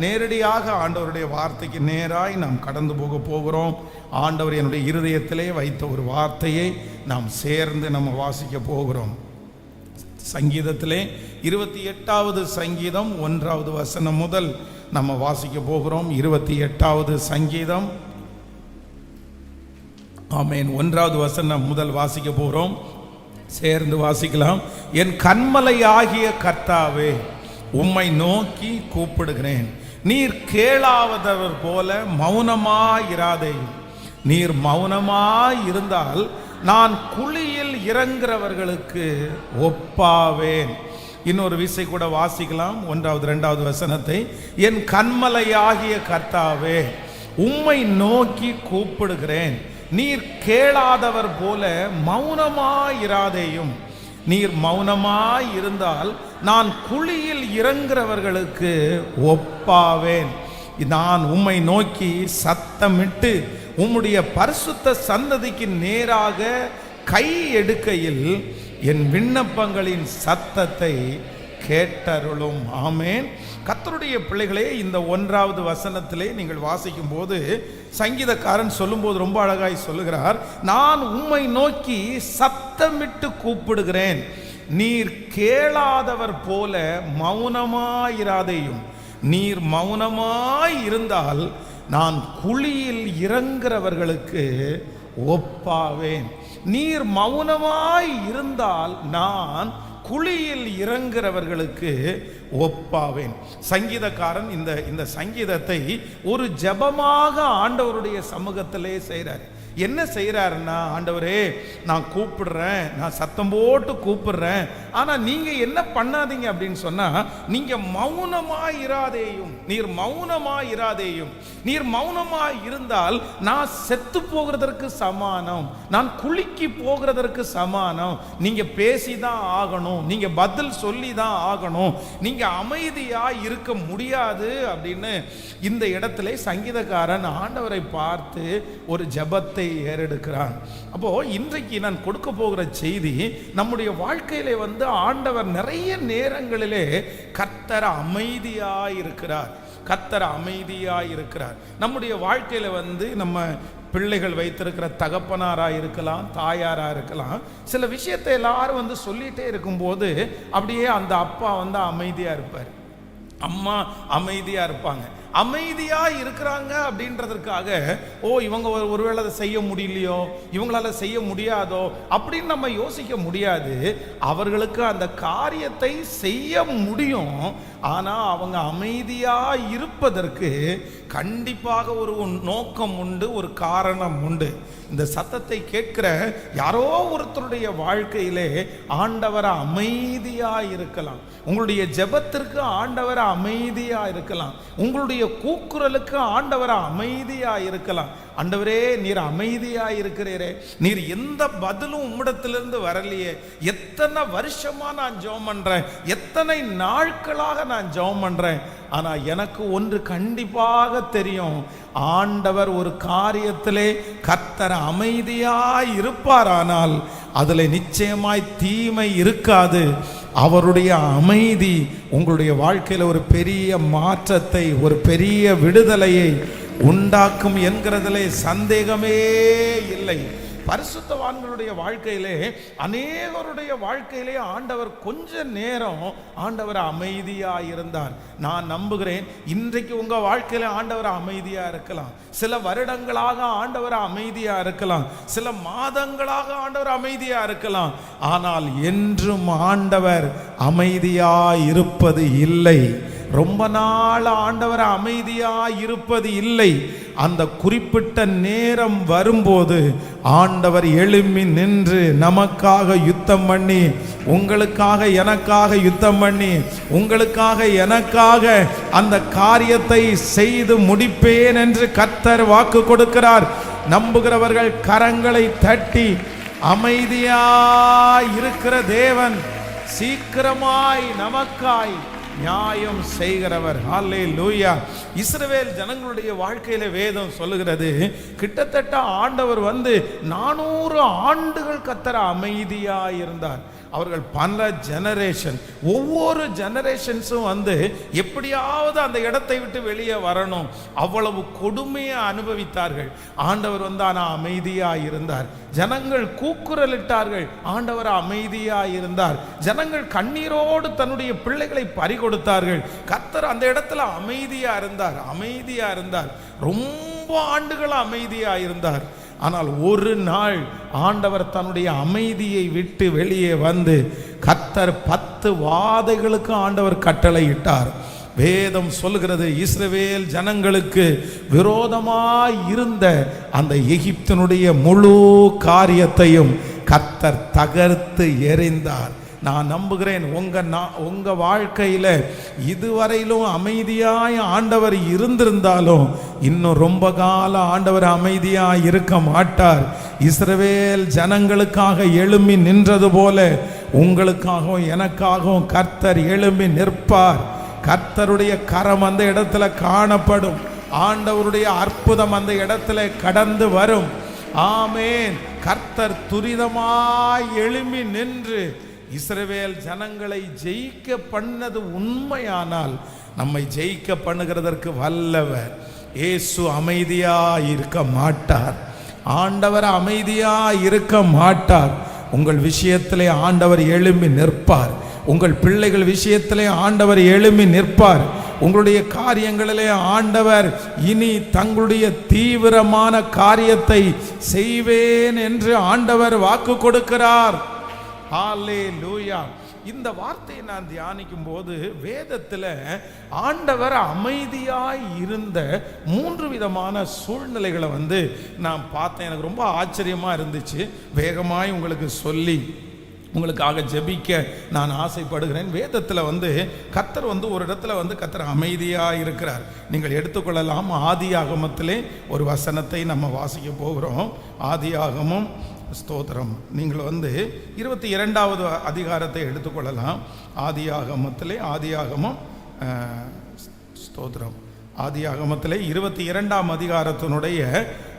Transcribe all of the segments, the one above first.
நேரடியாக ஆண்டவருடைய வார்த்தைக்கு நேராய் நாம் கடந்து போகிறோம். ஆண்டவர் என்னுடைய இருதயத்திலே வைத்த ஒரு வார்த்தையை நாம் சேர்ந்து நம்ம வாசிக்க போகிறோம். சங்கீதத்திலே 28வது சங்கீதம் 1வது வசனம் முதல் நம்ம வாசிக்க போகிறோம். 28வது சங்கீதம், ஆமென், 1வது வசனம் முதல் வாசிக்க போகிறோம். சேர்ந்து வாசிக்கலாம். என் கன்மலையாகிய கர்த்தாவே, உம்மை நோக்கி கூப்பிடுகிறேன். நீர் கேளாதவர் போல மௌனமாயிராதே. நீர் மௌனமாயிருந்தால் நான் குழியில் இறங்குறவர்களுக்கு ஒப்பாவேன். இன்னொரு விசை கூட வாசிக்கலாம். 1வது 2வது வசனத்தை. என் கன்மலையாகிய கர்த்தாவே, உம்மை நோக்கி கூப்பிடுகிறேன். நீர் கேளாதவர் போல மௌனமாயிராதேயும். நீர் மௌனமாயிருந்தால் நான் குழியில் இறங்குறவர்களுக்கு ஒப்பாவேன். நான் உம்மை நோக்கி சத்தமிட்டு உம்முடைய பரிசுத்த சந்ததிக்கு நேராக கை எடுக்கையில் என் விண்ணப்பங்களின் சத்தத்தை கேட்டருளும். ஆமேன். கர்த்தருடைய பிள்ளைகளே, இந்த 1வது வசனத்திலே நீங்கள் வாசிக்கும் போது சங்கீதக்காரன் சொல்லும்போது ரொம்ப அழகாய் சொல்லுகிறார். நான் உம்மை நோக்கி சத்தமிட்டு கூப்பிடுகிறேன். நீர் கேளாதவர் போல மௌனமாயிராதேயும். நீர் மௌனமாய் இருந்தால் நான் குழியில் இறங்குறவர்களுக்கு ஒப்பாவேன். நீர் மௌனமாய் இருந்தால் நான் குழியில் இறங்குறவர்களுக்கு ஒப்பாவேன். சங்கீதக்காரன் இந்த சங்கீதத்தை ஒரு ஜெபமாக ஆண்டவருடைய சமூகத்திலே செய்கிறார். என்ன செய்கிறாருன்னா, ஆண்டவரே, நான் கூப்பிடுறேன், நான் சத்தம் போட்டு கூப்பிடுறேன், ஆனால் நீங்கள் என்ன பண்ணாதீங்க அப்படின்னு சொன்னால், நீங்கள் மௌனமாயிராதேயும். நீர் மௌனமாயிராதேயும். நீர் மாய் இருந்தால் நான் செத்து போகிறதற்கு சமானம், நான் குளிக்கு போகிறதற்கு சமானம். நீங்க பேசிதான் ஆகணும், நீங்க பதில் சொல்லி தான் ஆகணும், நீங்க அமைதியா இருக்க முடியாது அப்படின்னு இந்த இடத்துல சங்கீதக்காரன் ஆண்டவரை பார்த்து ஒரு ஜெபத்தை ஏறெடுக்கிறான். அப்போ இன்றைக்கு நான் கொடுக்க போகிற செய்தி, நம்முடைய வாழ்க்கையிலே ஆண்டவர் நிறைய நேரங்களிலே கர்த்தர் அமைதியாய் இருக்கிறார். கர்த்தர் அமைதியாய் இருக்கிறார். நம்முடைய வாழ்க்கையில நம்ம பிள்ளைகள் வைத்திருக்கிற தகப்பனாராக இருக்கலாம், தாயாராக இருக்கலாம். சில விஷயத்தை எல்லாரும் சொல்லிட்டே இருக்கும்போது அப்படியே அந்த அப்பா அமைதியாக இருப்பார், அம்மா அமைதியாக இருப்பாங்க. அமைதியாக இருக்கிறாங்க அப்படின்றதற்காக இவங்க ஒருவேளை அதை செய்ய முடியலையோ, இவங்களால செய்ய முடியாதோ அப்படின்னு நம்ம யோசிக்க முடியாது. அவர்களுக்கு அந்த காரியத்தை செய்ய முடியும். ஆனால் அவங்க அமைதியாக இருப்பதற்கு கண்டிப்பாக ஒரு நோக்கம் உண்டு, ஒரு காரணம் உண்டு. இந்த சத்தத்தை கேட்கிற யாரோ ஒருத்தருடைய வாழ்க்கையிலே ஆண்டவர் அமைதியாக இருக்கலாம். உங்களுடைய ஜெபத்திற்கு ஆண்டவர் அமைதியாக இருக்கலாம். உங்களுடைய கூக்குரலுக்கு ஆண்டவர் அமைதியாக இருக்கலாம். ஆண்டவரே, நீர் அமைதியாக இருக்கிறீரே, நீர் எந்த பதிலும் உம்மிடத்திலிருந்து வரலையே, எத்தனை வருஷமா நான் ஜெபம் பண்றேன், எத்தனை நாட்களாக நான் ஜெபம் பண்றேன், ஆனா எனக்கு ஒன்று கண்டிப்பாக தெரியும், ஆண்டவர் ஒரு காரியத்திலே கர்த்தர் அமைதியாய் இருப்பாரானால் அதுல நிச்சயமாய் தீமை இருக்காது. அவருடைய அமைதி உங்களுடைய வாழ்க்கையில ஒரு பெரிய மாற்றத்தை, ஒரு பெரிய விடுதலையை உண்டாக்கும் என்கிறதிலே சந்தேகமே இல்லை. பரிசுத்தவான்களுடைய வாழ்க்கையிலே, அநேகருடைய வாழ்க்கையிலே ஆண்டவர் கொஞ்ச நேரம் ஆண்டவர் அமைதியா இருந்தார். நான் நம்புகிறேன் இன்றைக்கு உங்க வாழ்க்கையில ஆண்டவர் அமைதியா இருக்கலாம். சில வருடங்களாக ஆண்டவர் அமைதியா இருக்கலாம், சில மாதங்களாக ஆண்டவர் அமைதியா இருக்கலாம். ஆனால் என்றும் ஆண்டவர் அமைதியா இருப்பது இல்லை. ரொம்ப நாள் ஆண்டவர் அமைதியா இருப்பது இல்லை. அந்த குறிப்பிட்ட நேரம் வரும்போது ஆண்டவர் எழும்பி நின்று நமக்காக யுத்தம் பண்ணி, உங்களுக்காக எனக்காக யுத்தம் பண்ணி, உங்களுக்காக எனக்காக அந்த காரியத்தை செய்து முடிப்பேன் என்று கர்த்தர் வாக்கு கொடுக்கிறார். நம்புகிறவர்கள் கரங்களை தட்டி, அமைதியாய் இருக்கிற தேவன் சீக்கிரமாய் நமக்காய் நியாயம் செய்கிறவர். ஹல்லேலூயா. இஸ்ரவேல் ஜனங்களுடைய வாழ்க்கையில வேதம் சொல்லுகிறது, கிட்டத்தட்ட ஆண்டவர் 400 ஆண்டுகள் கர்த்தர் அமைதியாய் இருந்தார். அவர்கள் பல ஜெனரேஷன், ஒவ்வொரு ஜெனரேஷன்ஸும் எப்படியாவது அந்த இடத்தை விட்டு வெளியே வரணும், அவ்வளவு கொடுமையை அனுபவித்தார்கள். ஆண்டவர் ஆனா அமைதியாய் இருந்தார். ஜனங்கள் கூக்குரலிட்டார்கள், ஆண்டவர் அமைதியாய் இருந்தார். ஜனங்கள் கண்ணீரோடு தன்னுடைய பிள்ளைகளை பறிகொடுத்தார்கள், கர்த்தர் அந்த இடத்துல அமைதியா இருந்தார். ரொம்ப ஆண்டுகள் அமைதியா இருந்தார். ஆனால் ஒரு நாள் ஆண்டவர் தன்னுடைய அமைதியை விட்டு வெளியே கர்த்தர் 10 வாதைகளுக்கு ஆண்டவர் கட்டளையிட்டார். வேதம் சொல்லுகிறது, இஸ்ரவேல் ஜனங்களுக்கு விரோதமாய் இருந்த அந்த எகிப்தினுடைய முழு காரியத்தையும் கர்த்தர் தகர்த்து எறிந்தார். நான் நம்புகிறேன் உங்க வாழ்க்கையில இதுவரையிலும் அமைதியாய் ஆண்டவர் இருந்திருந்தாலும் இன்னும் ரொம்ப காலம் ஆண்டவர் அமைதியாய் இருக்க மாட்டார். இஸ்ரவேல் ஜனங்களுக்காக எழும்பி நின்றது போல உங்களுக்காகவும் எனக்காகவும் கர்த்தர் எழும்பி நிற்பார். கர்த்தருடைய கரம் அந்த இடத்துல காணப்படும். ஆண்டவருடைய அற்புதம் அந்த இடத்துல கடந்து வரும். ஆமேன். கர்த்தர் துரிதமாய் எழும்பி நின்று இஸ்ரவேல் ஜனங்களை ஜெயிக்க பண்ணது உண்மையானால் நம்மை ஜெயிக்க பண்ணுகிறதற்கு வல்லவர். இயேசு அமைதியா இருக்க மாட்டார். ஆண்டவர் அமைதியா இருக்க மாட்டார். உங்கள் விஷயத்திலே ஆண்டவர் எழும்பி நிற்பார். உங்கள் பிள்ளைகள் விஷயத்திலே ஆண்டவர் எழும்பி நிற்பார். உங்களுடைய காரியங்களிலே ஆண்டவர் இனி தங்களுடைய தீவிரமான காரியத்தை செய்வேன் என்று ஆண்டவர் வாக்கு கொடுக்கிறார். ஹல்லேலூயா. இந்த வார்த்தையை நான் தியானிக்கும் போது வேதத்தில் ஆண்டவர் அமைதியாய் இருந்த 3 விதமான சூழ்நிலைகளை நான் பார்த்தேன். எனக்கு ரொம்ப ஆச்சரியமாக இருந்துச்சு. வேகமாய் உங்களுக்கு சொல்லி உங்களுக்காக ஜெபிக்க நான் ஆசைப்படுகிறேன். வேதத்தில் கர்த்தர் ஒரு இடத்துல கர்த்தர் அமைதியாக இருக்கிறார். நீங்கள் எடுத்துக்கொள்ளலாம். ஆதியாகமத்திலே ஒரு வசனத்தை நம்ம வாசிக்க போகிறோம். ஆதியாகமம், ஸ்தோத்திரம், நீங்கள் 22வது அதிகாரத்தை எடுத்துக்கொள்ளலாம். ஆதியாகமத்திலே ஸ்தோத்திரம், ஆதியாகமத்திலே 22ஆம் அதிகாரத்தினுடைய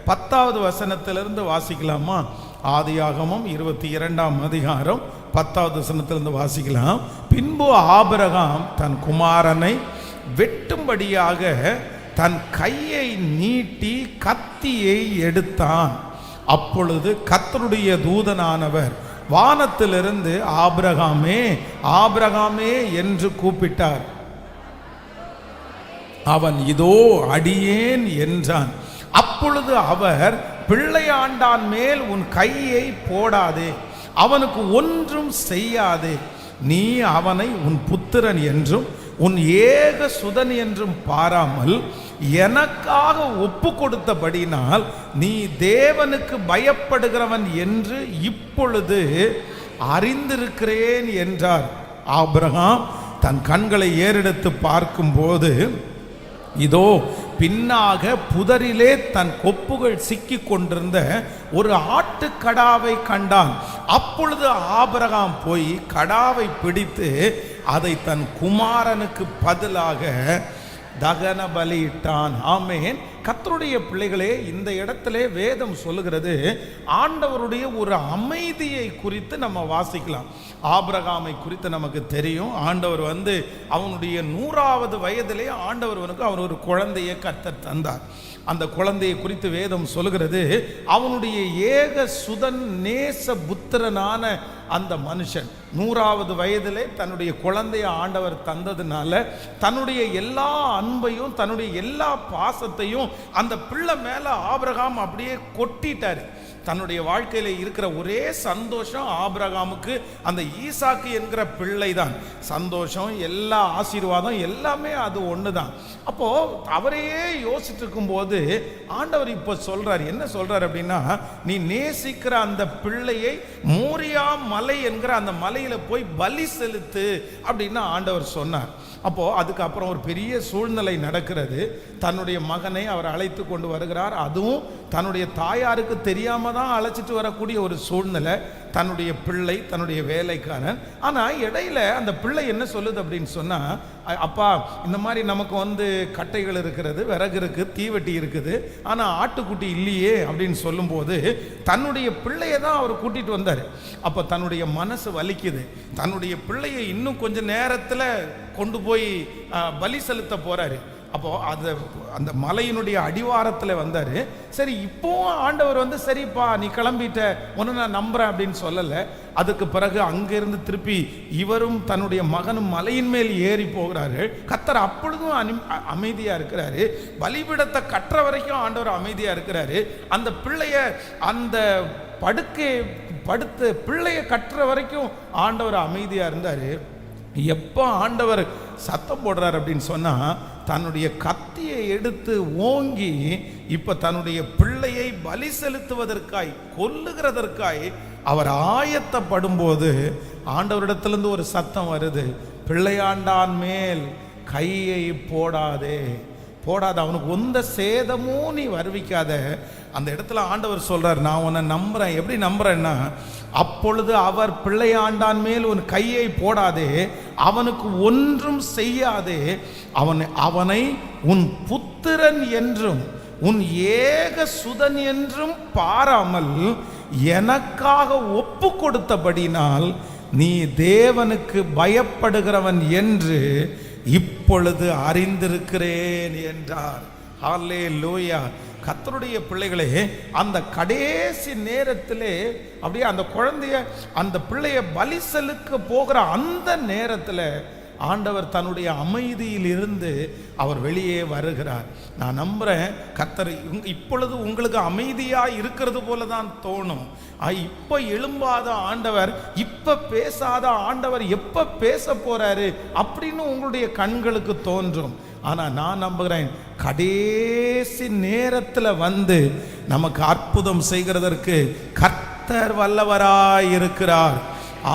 10வது வசனத்திலிருந்து வாசிக்கலாமா? ஆதியாகமம் 22ஆம் அதிகாரம் 10வது வசனத்திலிருந்து வாசிக்கலாம். பின்பு ஆபிரகாம் தன் குமாரனை வெட்டும்படியாக தன் கையை நீட்டி கத்தியை எடுத்தான். அப்பொழுது கர்த்தருடைய தூதனானவர் வானத்திலிருந்து ஆபிரகாமே ஆபிரகாமே என்று கூப்பிட்டார். அவன் இதோ அடியேன் என்றான். அப்பொழுது அவர், பிள்ளையாண்டான் மேல் உன் கையை போடாதே, அவனுக்கு ஒன்றும் செய்யாதே, நீ அவனை உன் புத்திரன் என்றும் உன் ஏக சுதன் என்றும் பாராமல் எனக்காக ஒப்பு கொடுத்தபடினால் நீ தேவனுக்கு பயப்படுகிறவன் என்று இப்பொழுது அறிந்திருக்கிறேன் என்றார். ஆபிரகாம் தன் கண்களை ஏறெடுத்து பார்க்கும்போது இதோ பின்னாக புதரிலே தன் கொப்புகள் சிக்கி கொண்டிருந்த ஒரு ஆட்டுக்கடாவை கண்டான். அப்பொழுது ஆபிரகாம் போய் கடாவை பிடித்து அதை தன் குமாரனுக்கு பதிலாக தகன பலியிட்டான். ஆமேன். கர்த்தருடைய பிள்ளைகளே, இந்த இடத்திலே வேதம் சொல்லுகிறது, ஆண்டவருடைய ஒரு அமைதியை குறித்து நம்ம வாசிக்கலாம். ஆபிரகாமை குறித்து நமக்கு தெரியும். ஆண்டவர் அவனுடைய 100வது வயதிலே ஆண்டவருக்கு அவர் ஒரு குழந்தையை கர்த்தர் தந்தார். அந்த குழந்தையை குறித்து வேதம் சொல்லுகிறது, அவனுடைய ஏக சுதன் நேச புத்திரனான அந்த மனுஷன் 100வது வயதிலே தன்னுடைய குழந்தைய ஆண்டவர் தந்ததுனால தன்னுடைய எல்லா அன்பையும் தன்னுடைய எல்லா பாசத்தையும் அந்த பிள்ளை மேல ஆபிரகாம் அப்படியே கொட்டிட்டாரு. தன்னுடைய வாழ்க்கையில் இருக்கிற ஒரே சந்தோஷம் ஆபிரகாமுக்கு அந்த ஈசாக்கு என்கிற பிள்ளை தான். சந்தோஷம், எல்லா ஆசீர்வாதம் எல்லாமே அது ஒன்று தான். அப்போ அவரையே யோசிச்சுட்டு இருக்கும்போது ஆண்டவர் இப்போ சொல்றாரு, என்ன சொல்றாரு அப்படின்னா, நீ நேசிக்கிற அந்த பிள்ளையை மோரியா மலை என்கிற அந்த மலையில போய் பலி செலுத்து அப்படின்னு ஆண்டவர் சொன்னார். அப்போ அதுக்கப்புறம் ஒரு பெரிய சூழ்நிலை நடக்கிறது. தன்னுடைய மகனை அவர் அழைத்து கொண்டு வருகிறார். அதுவும் தன்னுடைய தாயாருக்கு தெரியாம தான் அழைச்சிட்டு வரக்கூடிய ஒரு சூழ்நிலை. தன்னுடைய பிள்ளை, தன்னுடைய வேலைக்காரன். ஆனா இடையில அந்த பிள்ளை என்ன சொல்லுது அப்படின்னு சொன்னா, அப்பா இந்த மாதிரி நமக்கு கட்டைகள் இருக்கிறது, விறகு இருக்கு, தீவெட்டி இருக்குது, ஆனா ஆட்டுக்குட்டி இல்லையே அப்படின்னு சொல்லும்போது தன்னுடைய பிள்ளையை தான் அவர் கூட்டிட்டு வந்தார். அப்ப தன்னுடைய மனசு வலிக்குது. தன்னுடைய பிள்ளையை இன்னும் கொஞ்ச நேரத்தில் கொண்டு போய் பலி செலுத்த போறாரு. அப்போ அந்த மலையினுடைய அடிவாரத்தில் வந்தார். சரி, இப்போவும் ஆண்டவர் சரிப்பா நீ கிளம்பிட்ட, ஒன்று நான் நம்புறேன் அப்படின்னு சொல்லலை. அதுக்கு பிறகு அங்கிருந்து திருப்பி இவரும் தன்னுடைய மகனும் மலையின் மேல் ஏறி போகிறார்கள். கர்த்தர் அப்பொழுதும் அமைதியா இருக்கிறாரு. பலிபீடத்தை கட்டுற வரைக்கும் ஆண்டவர் அமைதியா இருக்கிறாரு. அந்த பிள்ளைய அந்த படுத்து பிள்ளைய கட்டுற வரைக்கும் ஆண்டவர் அமைதியா இருந்தாரு. எப்போ ஆண்டவர் சத்தம் போடுறார் அப்படின்னு சொன்னா, தன்னுடைய கத்தியை எடுத்து ஓங்கி இப்ப தன்னுடைய பிள்ளையை பலி செலுத்துவதற்காய், கொல்லுகிறதற்காய் அவர் ஆயத்தப்படும் போது ஆண்டவரிடத்திலிருந்து ஒரு சத்தம் வருது, பிள்ளையாண்டான் மேல் கையை போடாதே, அவனுக்கு எந்த சேதமும் நீ வருவிக்காத. அந்த இடத்துல ஆண்டவர் சொல்றார், நான் உன்னை நம்புறேன். எப்படி நம்புறேன்னா, அப்பொழுது அவர் பிள்ளையாண்டான் மேல் உன் கையை போடாதே, அவனுக்கு ஒன்றும் செய்யாதே, அவனை உன் புத்திரன் என்றும் உன் ஏக சுதன் என்றும் பாராமல் எனக்காக ஒப்பு கொடுத்தபடினால் நீ தேவனுக்கு பயப்படுகிறவன் என்று இப்பொழுது அறிந்திருக்கிறேன் என்றார். ஹல்லேலூயா. கர்த்தருடைய பிள்ளைகளே, அந்த கடைசி நேரத்திலே அப்படியே அந்த குழந்தைய, அந்த பிள்ளைய பலி செலுத்த போகிற அந்த நேரத்தில் ஆண்டவர் தன்னுடைய அமைதியில் இருந்து அவர் வெளியே வருகிறார். நான் நம்புறேன் கர்த்தர் இப்பொழுது உங்களுக்கு அமைதியா இருக்கிறது போல தான் தோணும். இப்ப எழும்பாத ஆண்டவர், இப்ப பேசாத ஆண்டவர் எப்ப பேச போறாரு அப்படின்னு உங்களுடைய கண்களுக்கு தோன்றும். ஆனா நான் நம்புகிறேன், கடைசி நேரத்தில் நமக்கு அற்புதம் செய்கிறதற்கு கர்த்தர் வல்லவராய் இருக்கிறார்.